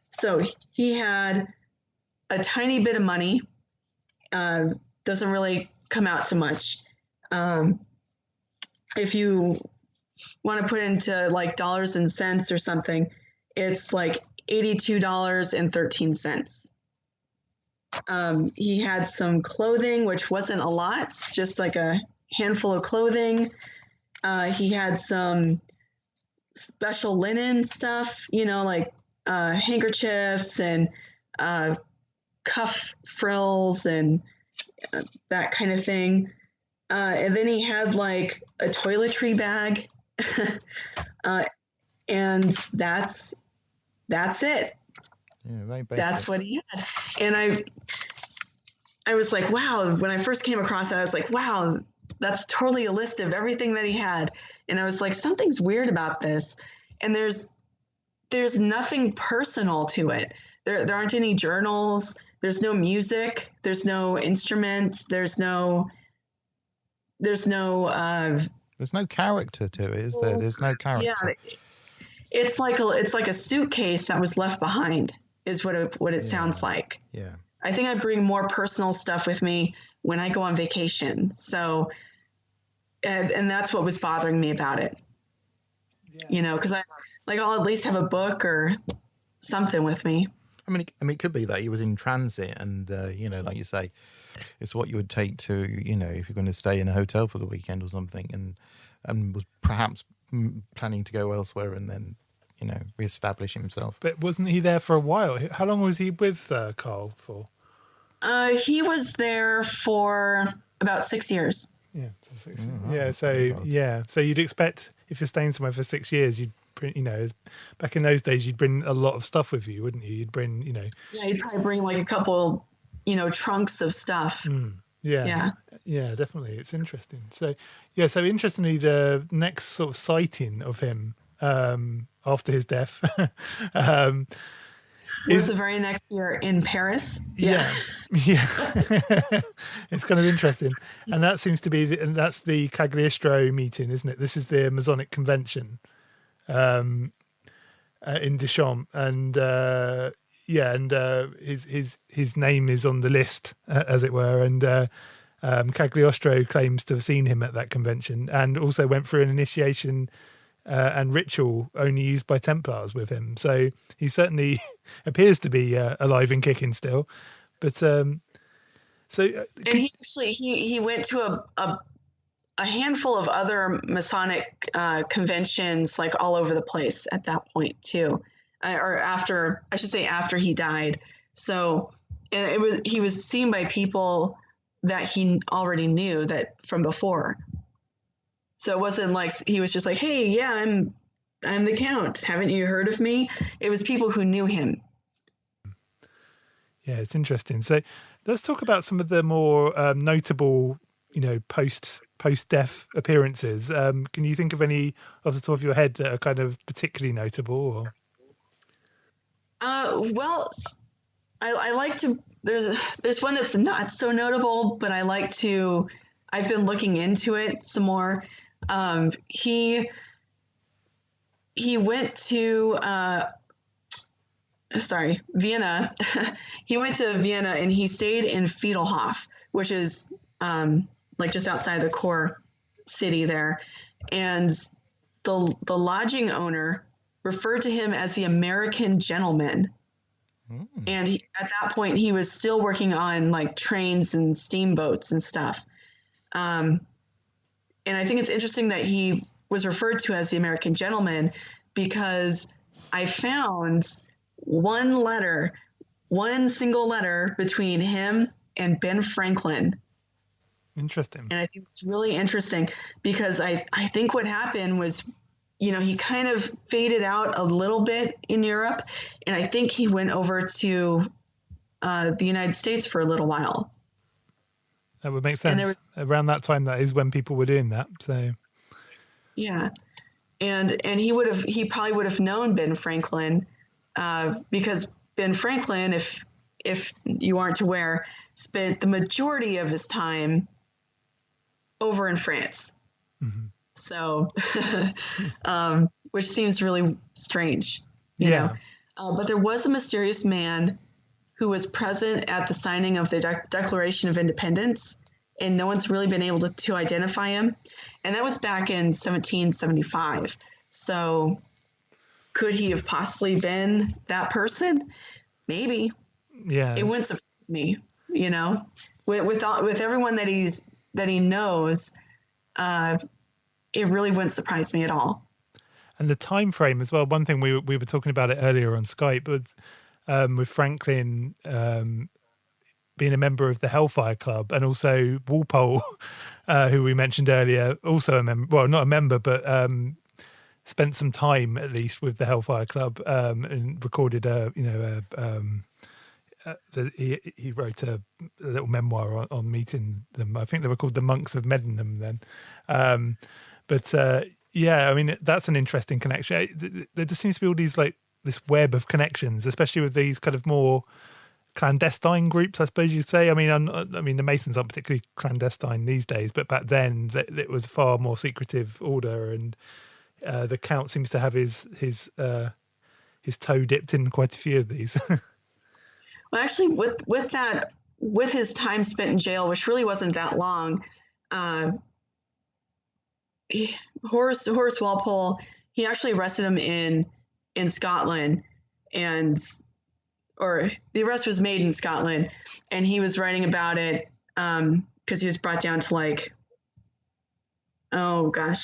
So he had a tiny bit of money, doesn't really come out to much. If you want to put into like dollars and cents or something, it's like $82.13. He had some clothing, which wasn't a lot, just like a handful of clothing. He had some special linen stuff, like handkerchiefs and cuff frills and that kind of thing. And then he had like a toiletry bag. And that's it. Yeah, very basic. That's what he had. And I was like, wow, when I first came across it, I was like, wow, that's totally a list of everything that he had. And I was like, something's weird about this. And there's nothing personal to it. There aren't any journals. There's no music. There's no instruments. There's no character to it, is there? There's no character. Yeah, it's like a suitcase that was left behind, is what it sounds like. Yeah. I think I bring more personal stuff with me when I go on vacation. So, and that's what was bothering me about it. Yeah. Because I'll at least have a book or something with me. I mean, it could be that he was in transit, and like you say, it's what you would take to, if you're going to stay in a hotel for the weekend or something, and was perhaps planning to go elsewhere and then, reestablish himself. But wasn't he there for a while? How long was he with Carl for? He was there for about 6 years. Yeah. So you'd expect if you're staying somewhere for 6 years, you'd bring, back in those days, you'd bring a lot of stuff with you, wouldn't you? You'd bring, Yeah, you'd probably bring like a couple, trunks of stuff. Yeah, definitely. It's interesting. So interestingly, the next sort of sighting of him after his death was the very next year in Paris. Yeah. It's kind of interesting, and that seems to be that's the Cagliostro meeting, isn't it? This is the Masonic convention in Deschamps, and his name is on the list, as it were, and Cagliostro claims to have seen him at that convention, and also went through an initiation and ritual only used by Templars with him. So he certainly appears to be alive and kicking still. But and he went to a handful of other Masonic conventions, like all over the place at that point too, or after he died. So he was seen by people that he already knew that from before. So it wasn't like he was just like, hey, yeah, I'm the Count. Haven't you heard of me? It was people who knew him. Yeah, it's interesting. So let's talk about some of the more notable, post-death appearances. Can you think of any off the top of your head that are kind of particularly notable? Or? Well, I like to. There's one that's not so notable, but I've been looking into it some more. He went to Vienna. He went to Vienna and he stayed in Fiedelhof, which is like just outside the core city there. And the lodging owner referred to him as the American gentleman. And at that point, he was still working on like trains and steamboats and stuff. And I think it's interesting that he was referred to as the American gentleman, because I found one single letter between him and Ben Franklin. Interesting. And I think it's really interesting because I think what happened was, he kind of faded out a little bit in Europe. And I think he went over to the United States for a little while. That would make sense. Around that time, that is when people were doing that. So, yeah, and he probably would have known Ben Franklin, because Ben Franklin, if you aren't aware, spent the majority of his time over in France. Mm-hmm. So, which seems really strange, you know. But there was a mysterious man who was present at the signing of the Declaration of Independence, and no one's really been able to identify him. And that was back in 1775. So could he have possibly been that person? Maybe. Yeah. It wouldn't surprise me, with everyone that he knows, it really wouldn't surprise me at all. And the time frame as well. One thing we were talking about it earlier on Skype, with Franklin being a member of the Hellfire Club, and also Walpole, who we mentioned earlier, also a member. Well, not a member, but spent some time at least with the Hellfire Club, and recorded he wrote a little memoir on meeting them. I think they were called the Monks of Medmenham then. Yeah, I mean, that's an interesting connection. There just seems to be all these, like, this web of connections, especially with these kind of more clandestine groups, I suppose you'd say. I mean, the Masons aren't particularly clandestine these days, but back then it was a far more secretive order, and the Count seems to have his toe dipped in quite a few of these. Well, actually, with his time spent in jail, which really wasn't that long, Horace Walpole, he actually arrested him in Scotland, or the arrest was made in Scotland, and he was writing about it because he was brought down to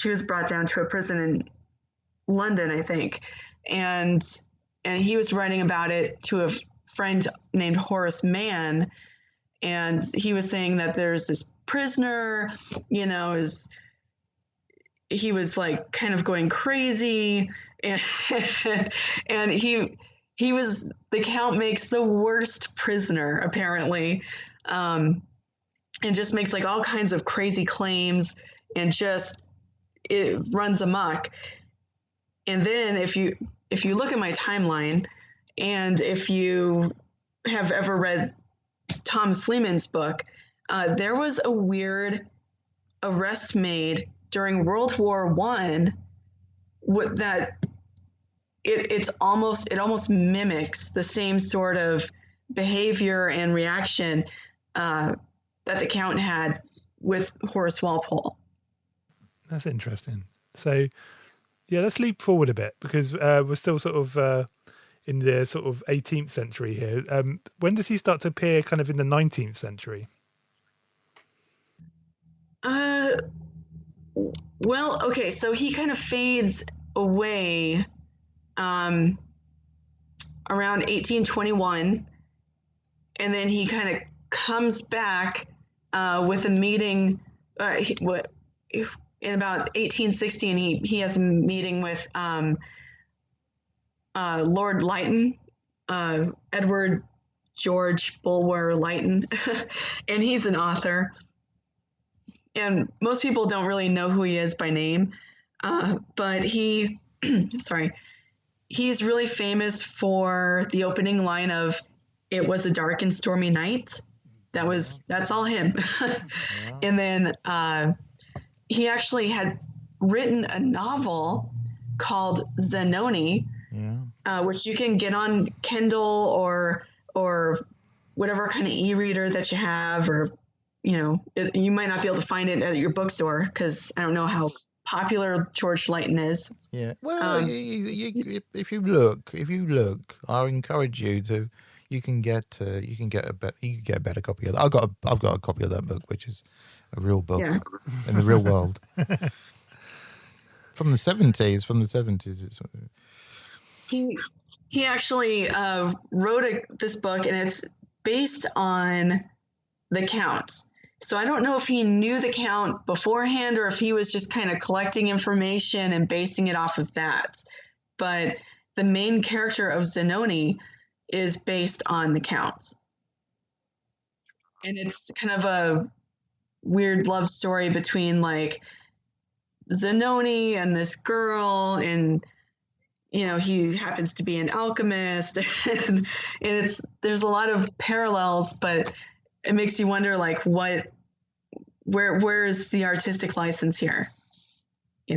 he was brought down to a prison in London, I think, and he was writing about it to a friend named Horace Mann, and he was saying that there's this prisoner, he was like kind of going crazy, and he was, the Count makes the worst prisoner apparently, and just makes like all kinds of crazy claims, and just it runs amok. And then if you look at my timeline, and if you have ever read Tom Sleeman's book, there was a weird arrest made during World War I that it almost mimics the same sort of behavior and reaction that the Count had with Horace Walpole. That's interesting. So, yeah, let's leap forward a bit, because we're still sort of in the sort of 18th century here. When does he start to appear kind of in the 19th century? Well, okay, so he kind of fades away around 1821, and then he kind of comes back with a meeting in about 1860, and he has a meeting with Lord Lytton, Edward George Bulwer Lytton, and he's an author. And most people don't really know who he is by name, but he's really famous for the opening line of "It was a dark and stormy night." That's all him. And then he actually had written a novel called Zanoni, which you can get on Kindle or whatever kind of e-reader that you have, or you might not be able to find it at your bookstore, because I don't know how popular George Lytton is. Yeah. Well, if you look, I encourage you to. You can get a better copy of that. I've got a copy of that book, which is a real book Yeah. in the real world. From the 70s. From the 70s. He actually wrote this book, and it's based on the Count. So I don't know if he knew the Count beforehand or if he was just kind of collecting information and basing it off of that. But the main character of Zanoni is based on the Count. And it's kind of a weird love story between like Zanoni and this girl, and he happens to be an alchemist, and there's a lot of parallels, but it makes you wonder like where is the artistic license here? I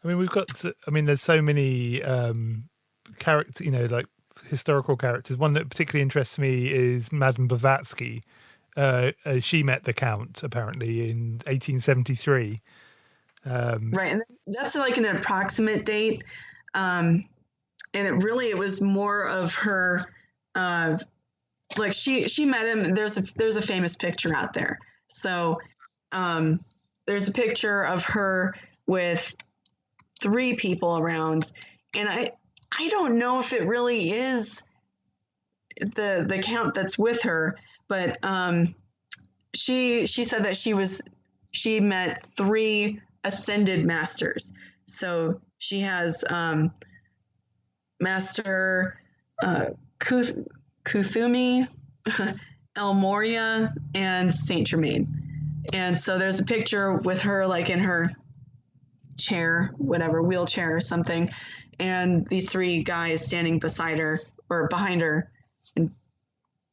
mean, there's so many characters, like historical characters. One that particularly interests me is Madame Blavatsky. She met the Count apparently in 1873. Right, and that's like an approximate date. And it was more of her, like she met him. There's a famous picture out there. So there's a picture of her with 3 people around, and I don't know if it really is the Count that's with her, but she said that she met 3 ascended masters. So she has Master Kuthumi, El Moria, and Saint Germain. And so there's a picture with her like in her chair, whatever, wheelchair or something, and these 3 guys standing beside her or behind her.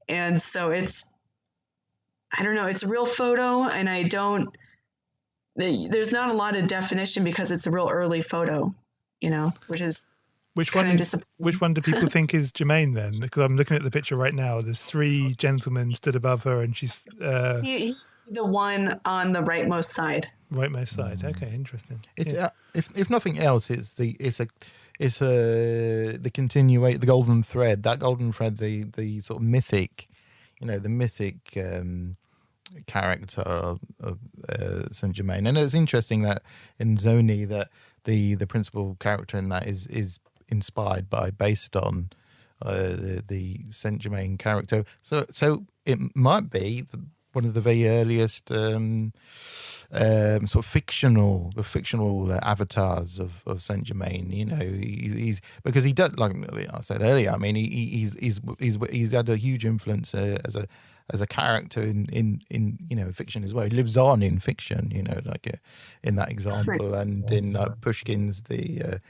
And so I don't know, it's a real photo, and there's not a lot of definition because it's a real early photo, which is which one do people think is Germain then? Because I'm looking at the picture right now. There's 3 gentlemen stood above her, and she's he's the one on the rightmost side. Rightmost side. Okay, interesting. It's if nothing else, it's the continuate, the golden thread. That golden thread, the sort of mythic, the mythic character of Saint Germain. And it's interesting that in Zoni that the principal character in that is inspired by, based on the Saint Germain character. So it might be one of the very earliest sort of fictional avatars of Saint Germain. He's because he does, like I said earlier. I mean, he's had a huge influence as a character in fiction as well. He lives on in fiction, like in that example, and in Pushkin's the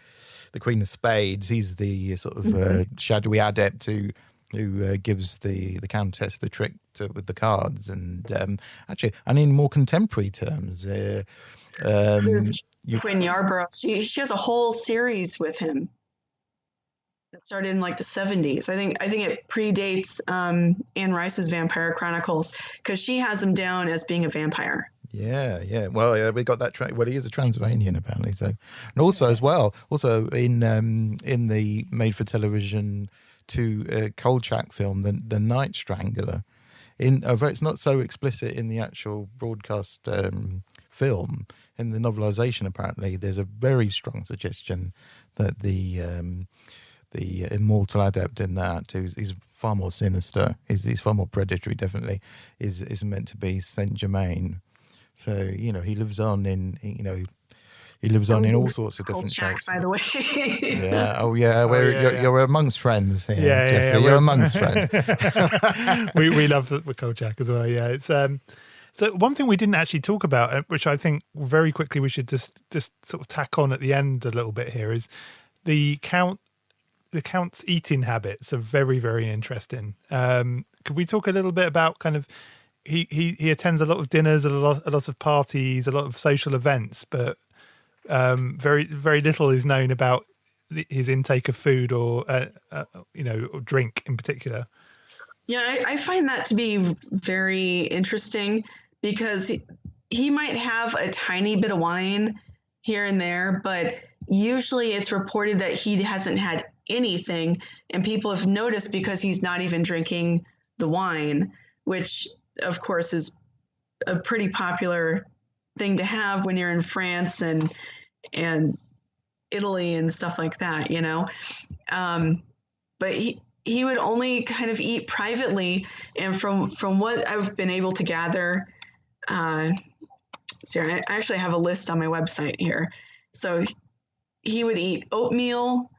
Queen of Spades. He's the sort of shadowy adept who gives the Countess the trick with the cards, and in more contemporary terms, Queen Yarborough. She has a whole series with him that started in like the 70s. I think it predates Anne Rice's Vampire Chronicles, because she has him down as being a vampire. Yeah. Well, we got that. Well, he is a Transylvanian apparently. So, and also in the made-for-television Kolchak film, the Night Strangler. Although it's not so explicit in the actual broadcast film, in the novelization, apparently there's a very strong suggestion that the immortal adept in that, who's far more sinister, he's far more predatory, definitely, is meant to be Saint Germain. So he lives on in all sorts of different shapes. By the way. Yeah. You're amongst friends here. Yeah, Jesse. You're amongst friends. we love the Kolchak as well. Yeah, it's so one thing we didn't actually talk about, which I think very quickly we should just sort of tack on at the end a little bit here, is the Count. The Count's eating habits are very, very interesting. Could we talk a little bit about kind of he attends a lot of dinners, a lot of parties, a lot of social events, but very, very little is known about his intake of food or or drink in particular. Yeah, I find that to be very interesting, because he might have a tiny bit of wine here and there, but usually it's reported that he hasn't had anything, and people have noticed because he's not even drinking the wine, which of course is a pretty popular thing to have when you're in France and Italy and stuff like that, you know. But he would only kind of eat privately, and from what I've been able to gather, see, I actually have a list on my website here. So he would eat oatmeal,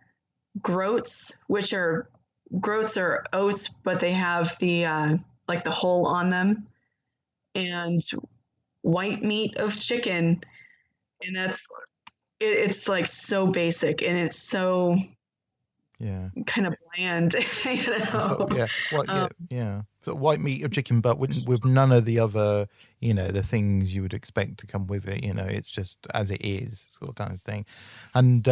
groats, which are oats, but they have the like the hull on them, and white meat of chicken, and it's like so basic and it's so kind of bland, you know. So white meat of chicken, but with none of the other, you know, the things you would expect to come with it. You know, it's just as it is, sort of kind of thing. And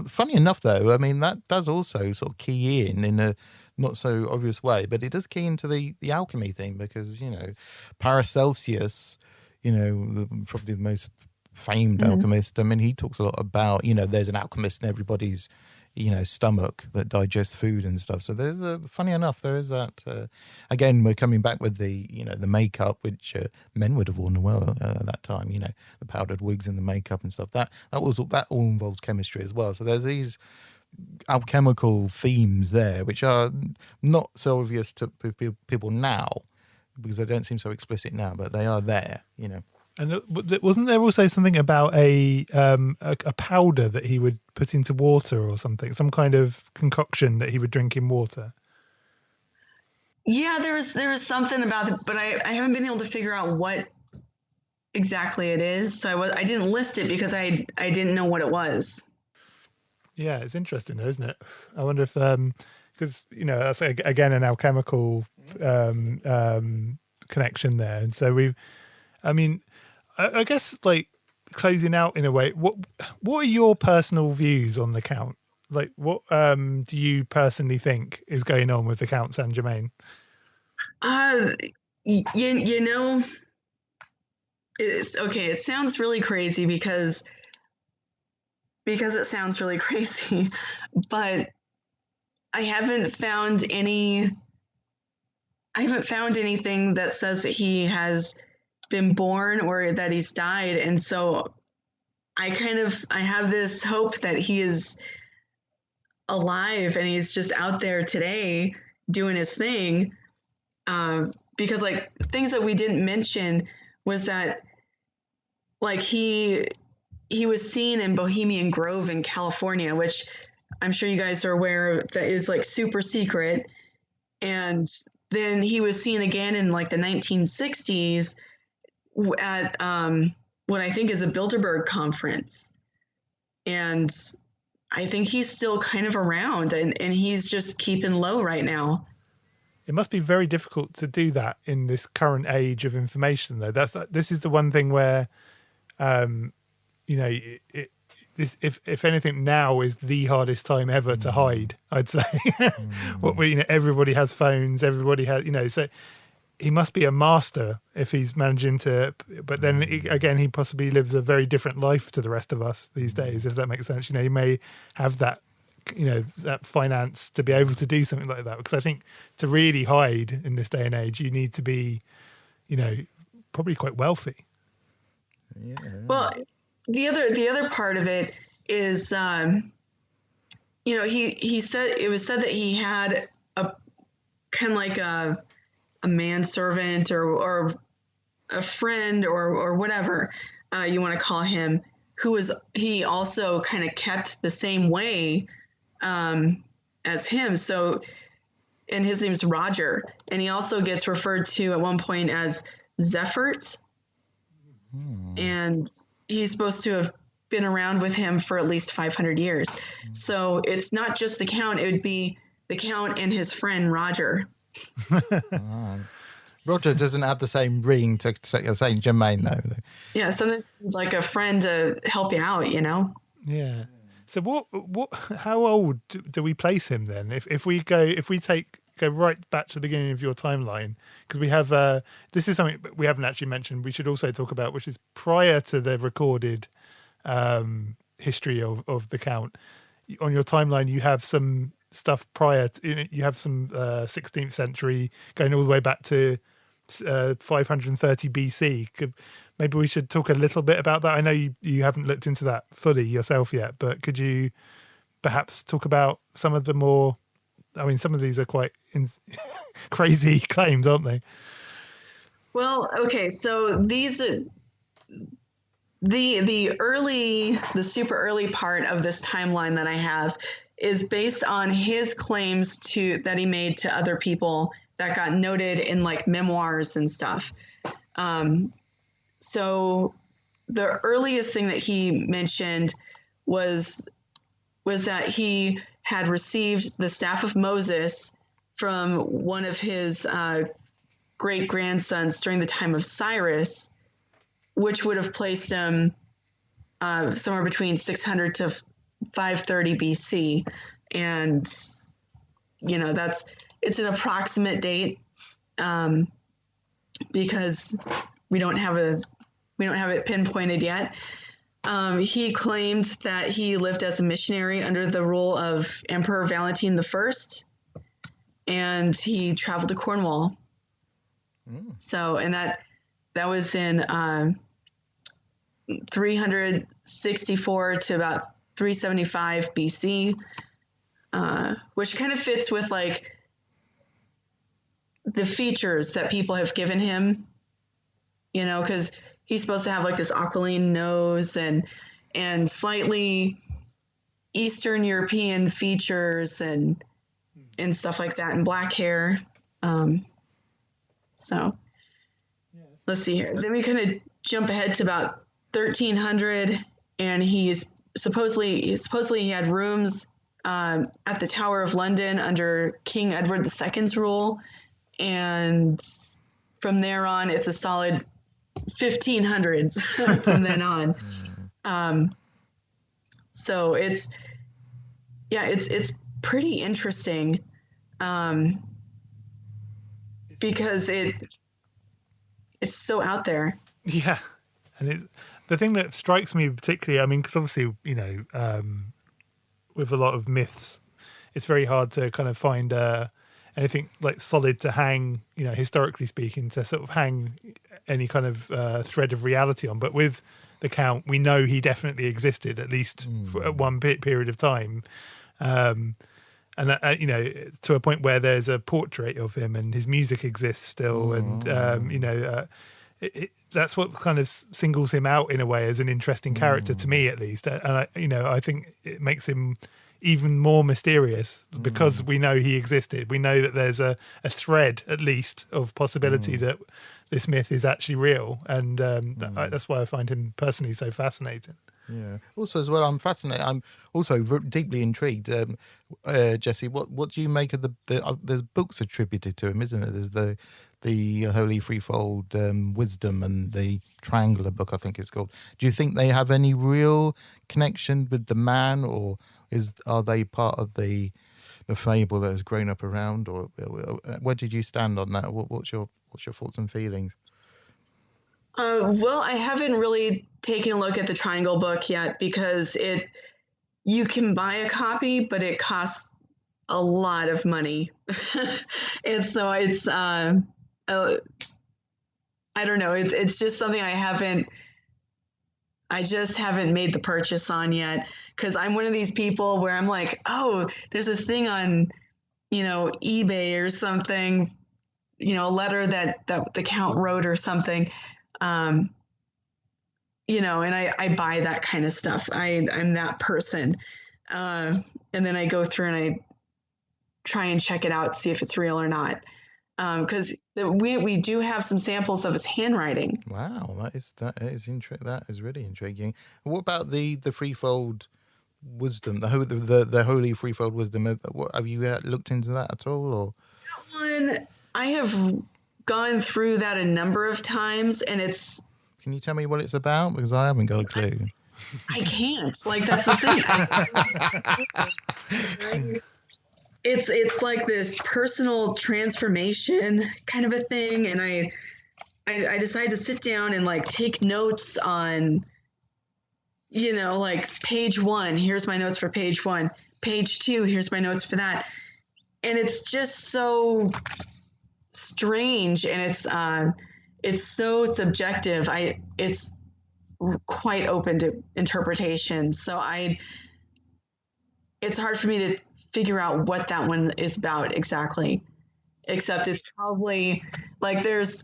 funny enough, though, I mean that does also sort of key in a not so obvious way, but it does key into the alchemy thing, because, you know, Paracelsus, you know, probably the most famed alchemist. I mean, he talks a lot about, you know, there's an alchemist in everybody's, you know, stomach that digests food and stuff. So there's funny enough, there is that. Again, we're coming back with the, you know, the makeup, which men would have worn well at that time. You know, the powdered wigs and the makeup and stuff. That all involves chemistry as well. So there's these alchemical themes there, which are not so obvious to people now, because they don't seem so explicit now, but they are there. You know. And wasn't there also something about a powder that he would put into water or something, some kind of concoction that he would drink in water? Yeah, there was something about it, but I haven't been able to figure out what exactly it is. So I didn't list it because I didn't know what it was. Yeah, it's interesting though, isn't it? I wonder if because, you know, that's again an alchemical connection there, and so I guess, like, closing out in a way, what are your personal views on the Count? Like, what do you personally think is going on with the Count Saint Germain? You know, it's okay. It sounds really crazy because it sounds really crazy, but I haven't found anything that says that he has been born or that he's died, and so I have this hope that he is alive and he's just out there today doing his thing, because, like, things that we didn't mention was that, like, he was seen in Bohemian Grove in California, which I'm sure you guys are aware of, that is, like, super secret. And then he was seen again in, like, the 1960s at what I think is a Bilderberg conference. And I think he's still kind of around, and he's just keeping low right now. It must be very difficult to do that in this current age of information, though. This is the one thing where, you know, if anything, now is the hardest time ever to hide, I'd say. You know, everybody has phones, everybody has, you know, so he must be a master if he's managing to, but then again, he possibly lives a very different life to the rest of us these days, if that makes sense. You know, he may have that, you know, that finance to be able to do something like that, because I think to really hide in this day and age, you need to be, you know, probably quite wealthy. Yeah. Well, the other part of it is, you know, it was said that he had a kind of like a manservant or a friend or whatever you want to call him, he also kind of kept the same way as him. So, and his name's Roger, and he also gets referred to at one point as Zephert, and he's supposed to have been around with him for at least 500 years. So it's not just the Count; it would be the Count and his friend Roger. Roger doesn't have the same ring to Saint Germain, though. Yeah, sometimes like a friend to help you out, you know. Yeah. So how old do we place him then? If we go right back to the beginning of your timeline, because we have this is something we haven't actually mentioned. We should also talk about, which is prior to the recorded history of the Count. On your timeline, you have some stuff prior to, you have some 16th century going all the way back to 530 BC. Maybe we should talk a little bit about that. I know you haven't looked into that fully yourself yet, but could you perhaps talk about some of the more, I mean, some of these are quite crazy claims, aren't they? Well, okay, so these the super early part of this timeline that I have is based on his claims that he made to other people that got noted in like memoirs and stuff. So the earliest thing that he mentioned was that he had received the staff of Moses from one of his great grandsons during the time of Cyrus, which would have placed him somewhere between 600 to 530 BC. And, you know, it's an approximate date because we don't have it pinpointed yet. He claimed that he lived as a missionary under the rule of Emperor Valentine I, and he traveled to Cornwall. So, and that was in 364 to about 375 BC, which kind of fits with like the features that people have given him, you know, because he's supposed to have like this aquiline nose and slightly Eastern European features and stuff like that, and black hair. So let's see here. Then we kind of jump ahead to about 1300, and he's supposedly he had rooms at the Tower of London under King Edward II's rule, and from there on, it's a solid 1500s from then on. So it's pretty interesting because it's so out there. Yeah, and the thing that strikes me particularly, I mean, because obviously, you know, with a lot of myths, it's very hard to kind of find anything like solid to hang, you know, historically speaking, to sort of hang any kind of thread of reality on. But with the Count, we know he definitely existed, at least for one period of time. And you know, to a point where there's a portrait of him and his music exists still, and you know, that's what kind of singles him out in a way as an interesting character to me, at least. And you know, I think it makes him even more mysterious because we know he existed. We know that there's a thread, at least, of possibility that this myth is actually real, and that's why I find him personally so fascinating. Yeah. Also, as well, I'm fascinated. I'm also deeply intrigued. Jessie, what do you make of there's books attributed to him, isn't it? There's the Holy Threefold Wisdom and the Triangular book, I think it's called. Do you think they have any real connection with the man, or are they part of the fable that has grown up around? Or where did you stand on that? What's your thoughts and feelings? Well, I haven't really taken a look at the Triangle book yet because you can buy a copy, but it costs a lot of money. And so it's, I don't know. It's just something I just haven't made the purchase on yet, because I'm one of these people where I'm like, oh, there's this thing on, you know, eBay or something, you know, a letter that the Count wrote or something. You know, and I buy that kind of stuff. I'm that person. And then I go through and I try and check it out, see if it's real or not. Because we do have some samples of his handwriting. Wow, that is really intriguing. What about the threefold wisdom, the holy threefold wisdom? Have you looked into that at all? Or that one, I have gone through that a number of times, and it's. Can you tell me what it's about? Because I haven't got a clue. I can't. Like, that's the thing. It's like this personal transformation kind of a thing, and I decided to sit down and like take notes on, you know, like page 1. Here's my notes for page 1. Page 2. Here's my notes for that, and it's just so strange, and it's so subjective. It's quite open to interpretation. So it's hard for me to figure out what that one is about exactly, except it's probably like there's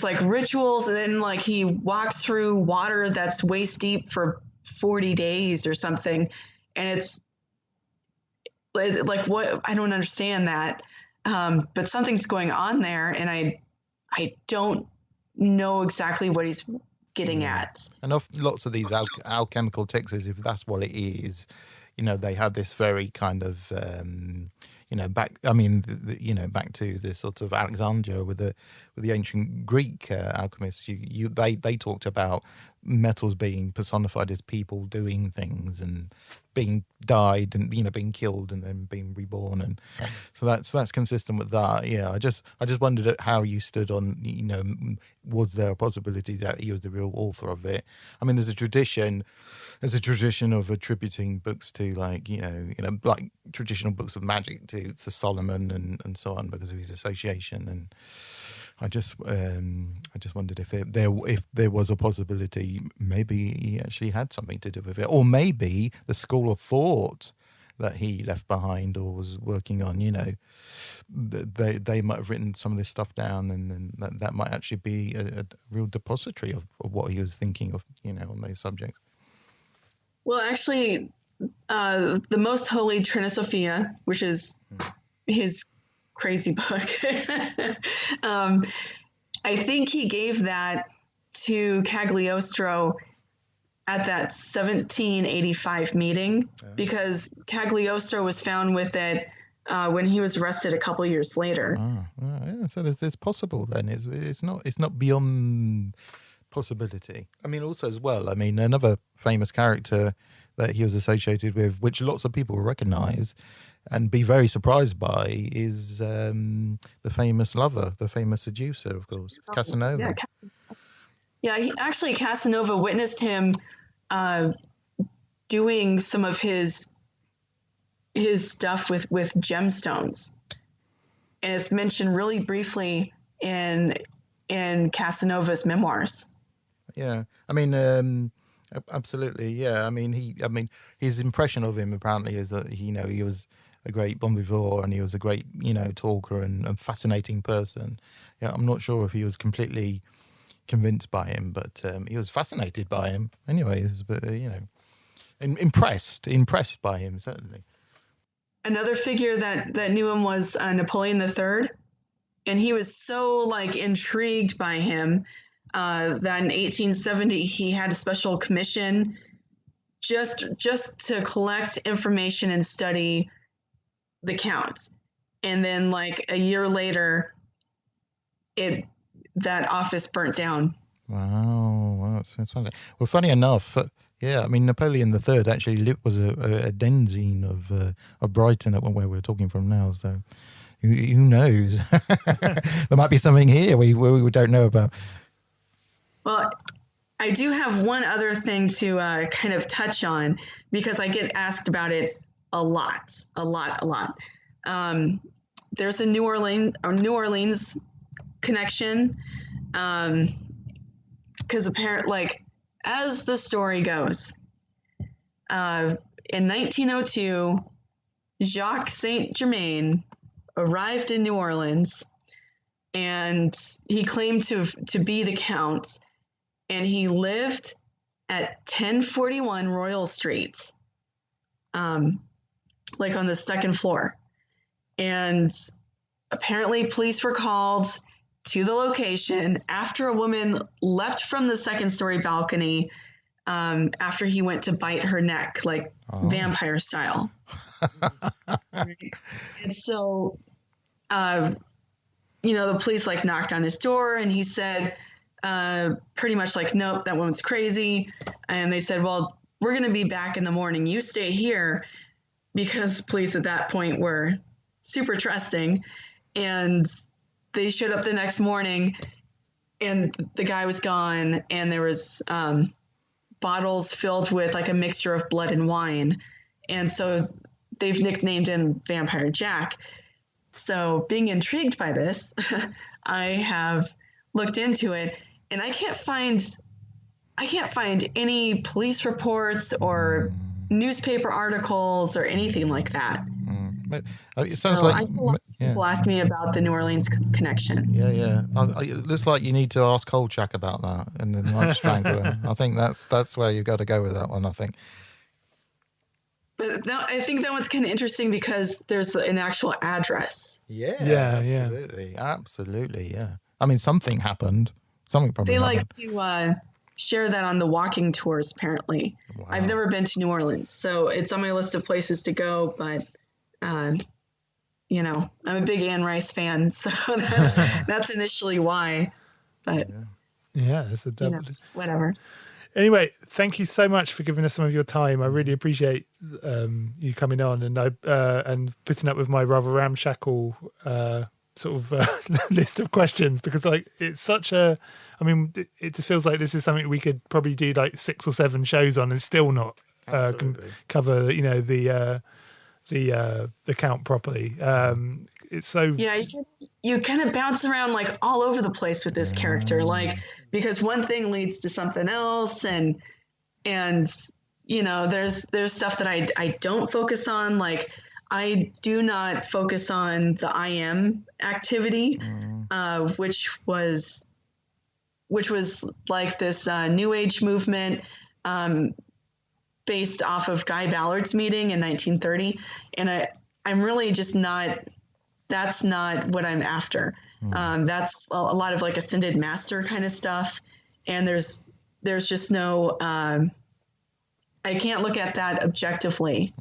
like rituals, and then like he walks through water that's waist deep for 40 days or something. And it's like, what? I don't understand that. But something's going on there, and I don't know exactly what he's getting at. And lots of these alchemical texts, if that's what it is, they have this very kind of, back. I mean, back to the sort of Alexandria with the ancient Greek alchemists. They talked about metals being personified as people doing things and being died and being killed and then being reborn, and so that's consistent with that. Yeah, I just wondered at how you stood on, was there a possibility that he was the real author of it? I mean, there's a tradition of attributing books to like like traditional books of magic to Solomon and so on because of his association, and I just wondered if there was a possibility maybe he actually had something to do with it, or maybe the school of thought that he left behind or was working on, they might have written some of this stuff down, and that might actually be a real depository of what he was thinking of, on those subjects. Well, actually, the Most Holy Trinisophia, which is his crazy book, I think he gave that to Cagliostro at that 1785 meeting, because Cagliostro was found with it when he was arrested a couple years later. Yeah. So there's possible then. It's not beyond possibility. I mean, also as well, I mean, another famous character that he was associated with, which lots of people recognize and be very surprised by, is the famous lover, the famous seducer, of course, Casanova. Yeah, Casanova witnessed him doing some of his stuff with gemstones, and it's mentioned really briefly in Casanova's memoirs. Yeah, I mean, absolutely. Yeah, I mean, his impression of him apparently is that he was a great bon vivant, and he was a great talker and fascinating person. Yeah, I'm not sure if he was completely convinced by him, but he was fascinated by him. Anyways, but impressed by him, certainly. Another figure that knew him was Napoleon III, and he was so intrigued by him that in 1870 he had a special commission just to collect information and study the Count. And then a year later, that office burnt down. Wow, that's well, funny enough. Yeah, I mean, Napoleon III actually was a denizen of Brighton at where we're talking from now. So who knows? There might be something here we don't know about. Well, I do have one other thing to kind of touch on, because I get asked about it a lot. There's a New Orleans connection, because apparently, as the story goes, in 1902, Jacques Saint Germain arrived in New Orleans, and he claimed to be the Count, and he lived at 1041 Royal Street, on the second floor. And apparently police were called to the location after a woman leapt from the second story balcony after he went to bite her neck, vampire style. And so, the police knocked on his door, and he said pretty much nope, that woman's crazy. And they said, well, we're going to be back in the morning. You stay here, because police at that point were super trusting. And they showed up the next morning, and the guy was gone, and there was bottles filled with a mixture of blood and wine. And so they've nicknamed him Vampire Jack. So being intrigued by this, I have looked into it, and I can't find any police reports or newspaper articles or anything like that. But, it sounds like I feel like people ask me about the New Orleans connection. Yeah. It looks like you need to ask Kolchak about that, and then Night Strangler. I think that's where you've got to go with that one. I think. But I think that one's kind of interesting because there's an actual address. Yeah, absolutely. Yeah. I mean, something happened. Something probably They happened. like to share that on the walking tours, apparently. Wow. I've never been to New Orleans, so it's on my list of places to go, but you know, I'm a big Anne Rice fan, so that's initially why. But yeah, it's a double. You know, whatever. Anyway, thank you so much for giving us some of your time. I really appreciate you coming on and putting up with my rather ramshackle sort of list of questions, because like it's such a, I mean, it just feels like this is something we could probably do like 6 or 7 shows on and still not cover, you know, the count properly. It's so you kind of bounce around like all over the place with this character, like because one thing leads to something else, and you know there's stuff that I don't focus on. Like I do not focus on the I am activity, which was like this New Age movement based off of Guy Ballard's meeting in 1930, and I'm really just not. That's not what I'm after. That's a lot of like ascended master kind of stuff. And there's just no, I can't look at that objectively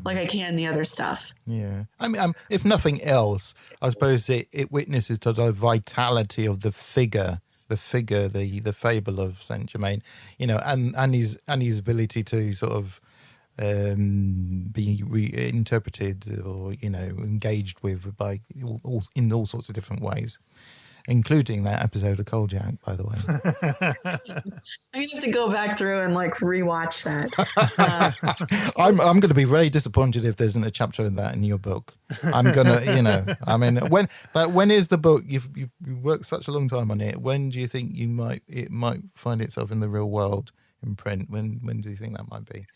like I can the other stuff. Yeah. I mean, if nothing else, I suppose it witnesses to the vitality of the figure, the fable of Saint Germain, you know, and his ability to sort of, be reinterpreted or, you know, engaged with by in all sorts of different ways, including that episode of Kolchak, by the way. I'm gonna have to go back through and like rewatch that. I'm going to be very disappointed if there isn't a chapter in that in your book. I'm gonna, you know, I mean, when is the book? You've worked such a long time on it. When do you think it might find itself in the real world in print? When do you think that might be?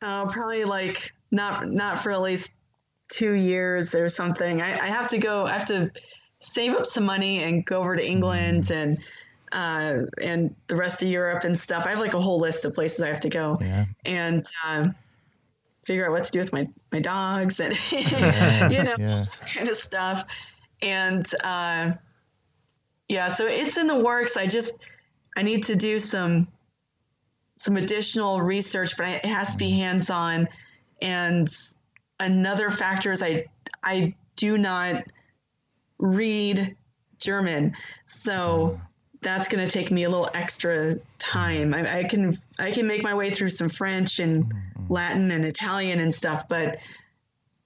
Probably like not for at least 2 years or something. I have to save up some money and go over to England and the rest of Europe and stuff. I have like a whole list of places I have to go and figure out what to do with my dogs and you know kind of stuff. And so it's in the works. I need to do some additional research, but it has to be hands-on. And another factor is I do not read German, so that's going to take me a little extra time. I can make my way through some French and Latin and Italian and stuff, but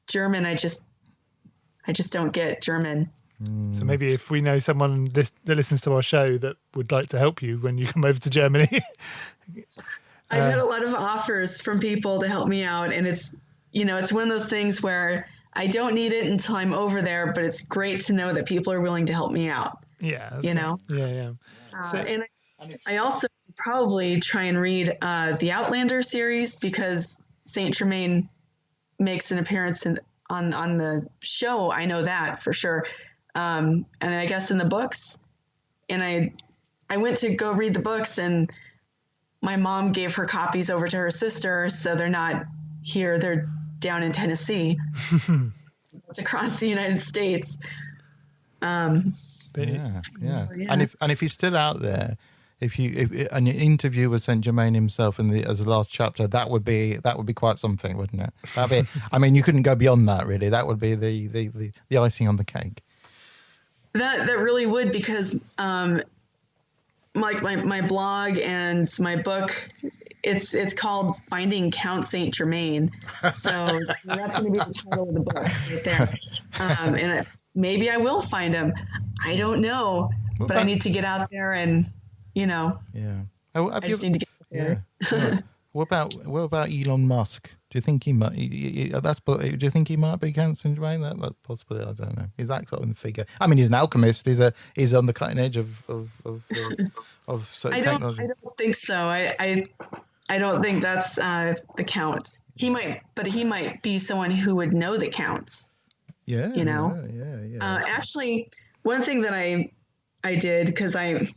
German, I just don't get German. So maybe if we know someone that listens to our show that would like to help you when you come over to Germany. I've had a lot of offers from people to help me out, and it's one of those things where I don't need it until I'm over there, but it's great to know that people are willing to help me out. Yeah. You know? Yeah. And I also probably try and read the Outlander series, because Saint Germain makes an appearance on the show. I know that for sure. And I guess in the books. And I went to go read the books, and my mom gave her copies over to her sister, so they're not here. They're down in Tennessee. It's across the United States. Yeah. And if he's still out there, if an interview with Saint Germain himself as the last chapter, that would be quite something, wouldn't it? That'd be. I mean, you couldn't go beyond that, really. That would be the icing on the cake. That really would, because like my blog and my book, it's called Finding Count Saint Germain. So that's going to be the title of the book right there. And maybe I will find him. I don't know, but I need to get out there and, you know. Yeah. I just need to get out there. Yeah. What about Elon Musk? Do you think he might? Do you think he might be Count Saint Germain? That's possibly. I don't know. He's that sort of figure. I mean, he's an alchemist. He's on the cutting edge of technology. I don't think so. I don't think that's the Count. He might be someone who would know the Counts. Yeah. Yeah. Actually, one thing that I did, because have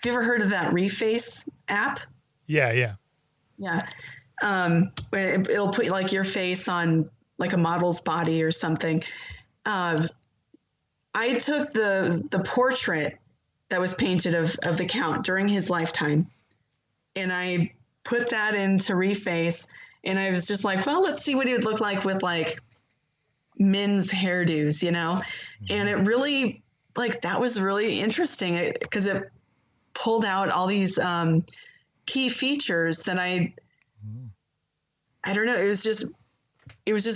you ever heard of that Reface app? Yeah. Where it'll put like your face on like a model's body or something. I took the portrait that was painted of the Count during his lifetime, and I put that into Reface, and I was just like, well, let's see what he would look like with like men's hairdos, and it really, like, that was really interesting because it pulled out all these key features that I don't know. It was just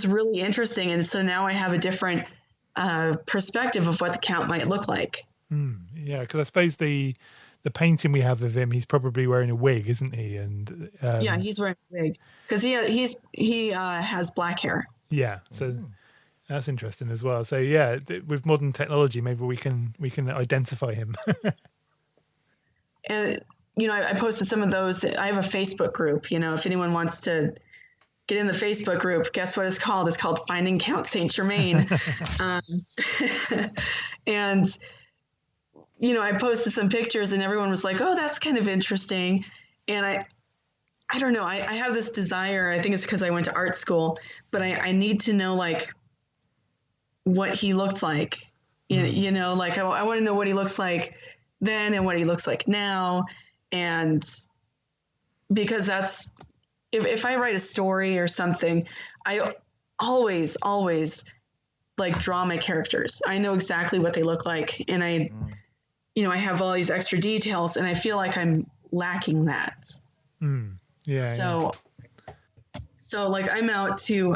really interesting. And so now I have a different perspective of what the Count might look like. Yeah. Cause I suppose the painting we have of him, he's probably wearing a wig, isn't he? And yeah, he's wearing a wig because he has black hair. Yeah. So that's interesting as well. So yeah, with modern technology, maybe we can identify him. And, I posted some of those. I have a Facebook group, if anyone wants to get in the Facebook group, guess what it's called? It's called Finding Count Saint Germain. And, I posted some pictures and everyone was like, oh, that's kind of interesting. And I don't know. I have this desire. I think it's because I went to art school, but I need to know like what he looked like, like I want to know what he looks like then and what he looks like now. And because that's, if I write a story or something, I always like draw my characters. I know exactly what they look like. And I have all these extra details and I feel like I'm lacking that. Yeah. So like I'm out to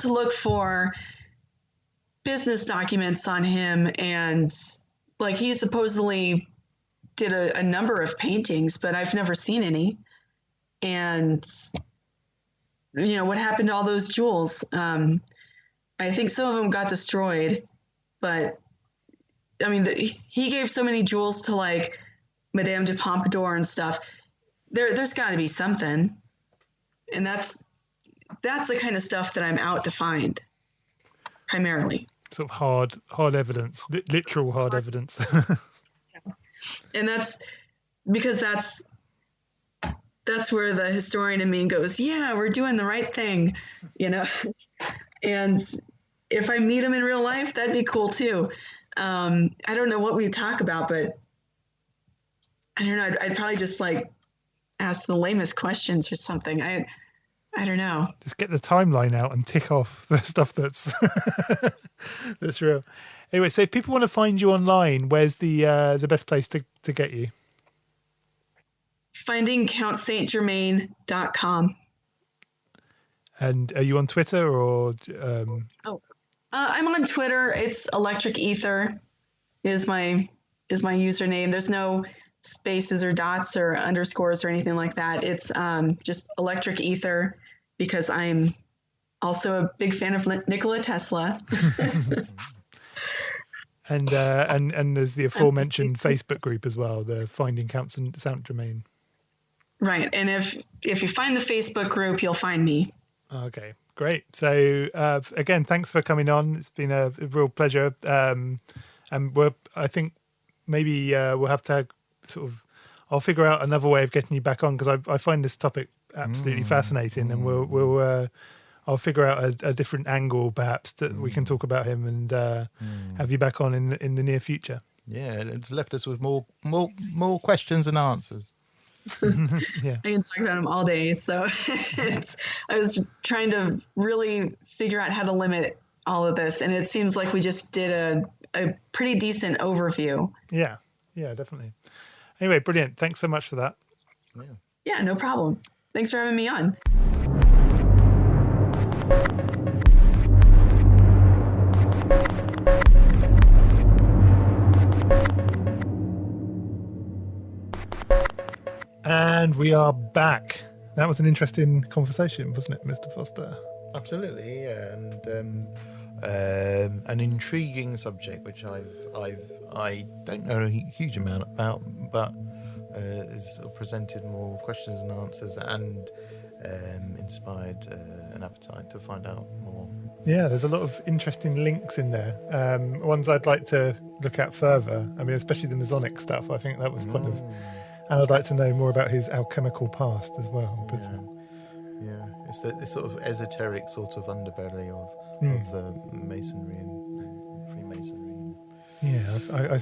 look for business documents on him, and like he supposedly did a number of paintings, but I've never seen any. And what happened to all those jewels? I think some of them got destroyed, but I mean, he gave so many jewels to like Madame de Pompadour and stuff. There's got to be something, and that's the kind of stuff that I'm out to find, primarily. Sort of hard evidence, literal hard evidence. And that's because that's where the historian in me goes, yeah, we're doing the right thing, And if I meet him in real life, that'd be cool too. I don't know what we talk about, but I don't know. I'd probably just like ask the lamest questions or something. I don't know. Just get the timeline out and tick off the stuff that's that's real. Anyway, so if people want to find you online, where's the best place to get you? FindingCountSaintGermain.com. And are you on Twitter or? I'm on Twitter. It's Electric Ether is my username. There's no spaces or dots or underscores or anything like that. It's just Electric Ether because I'm also a big fan of Nikola Tesla. And there's the aforementioned Facebook group as well, the Finding Count Saint Germain. Right, and if you find the Facebook group, you'll find me. Okay, great. So again, thanks for coming on. It's been a real pleasure. And I think maybe we'll have to I'll figure out another way of getting you back on because I find this topic absolutely fascinating, and I'll figure out a different angle perhaps that we can talk about him and have you back on in the near future. Yeah, it's left us with more questions than answers. Yeah, I can talk about him all day. So I was trying to really figure out how to limit all of this, and it seems like we just did a pretty decent overview. Yeah, definitely. Anyway, brilliant. Thanks so much for that. Yeah, no problem. Thanks for having me on. And we are back. that was an interesting conversation, wasn't it, Mr. Foster? Absolutely, yeah, and an intriguing subject which I don't know a huge amount about, but has presented more questions and answers, and inspired an appetite to find out more. Yeah, there's a lot of interesting links in there. Ones I'd like to look at further. I mean, especially the Masonic stuff. I think that was kind of, and I'd like to know more about his alchemical past as well. But Yeah, it's the sort of esoteric sort of underbelly of the Masonry and Freemasonry. Yeah,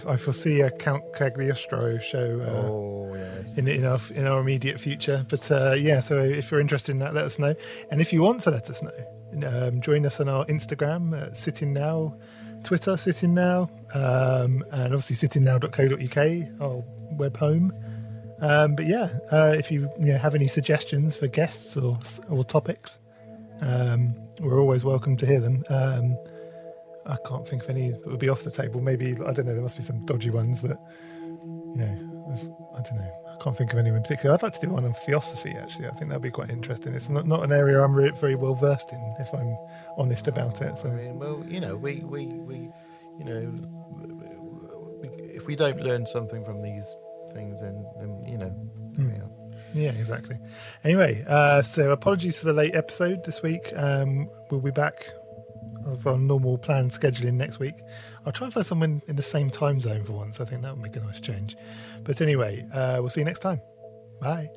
I foresee a Count Cagliostro show Yes. in our immediate future. But yeah, so if you're interested in that, let us know. And if you want to let us know, join us on our Instagram, SittingNow, Twitter, SittingNow, and obviously sittingnow.co.uk, our web home. But yeah, if you have any suggestions for guests or topics, we're always welcome to hear them. I can't think of any that would be off the table. Maybe, I don't know, there must be some dodgy ones that, I don't know. I can't think of any in particular. I'd like to do one on theosophy, actually. I think that'd be quite interesting. It's not an area I'm very well versed in, if I'm honest about it. So, I mean, well, we if we don't learn something from these things, then we are. Yeah, exactly. Anyway, so apologies for the late episode this week. We'll be back of our normal planned scheduling next week. I'll try and find someone in the same time zone for once. I think that would make a nice change. But anyway, we'll see you next time. Bye.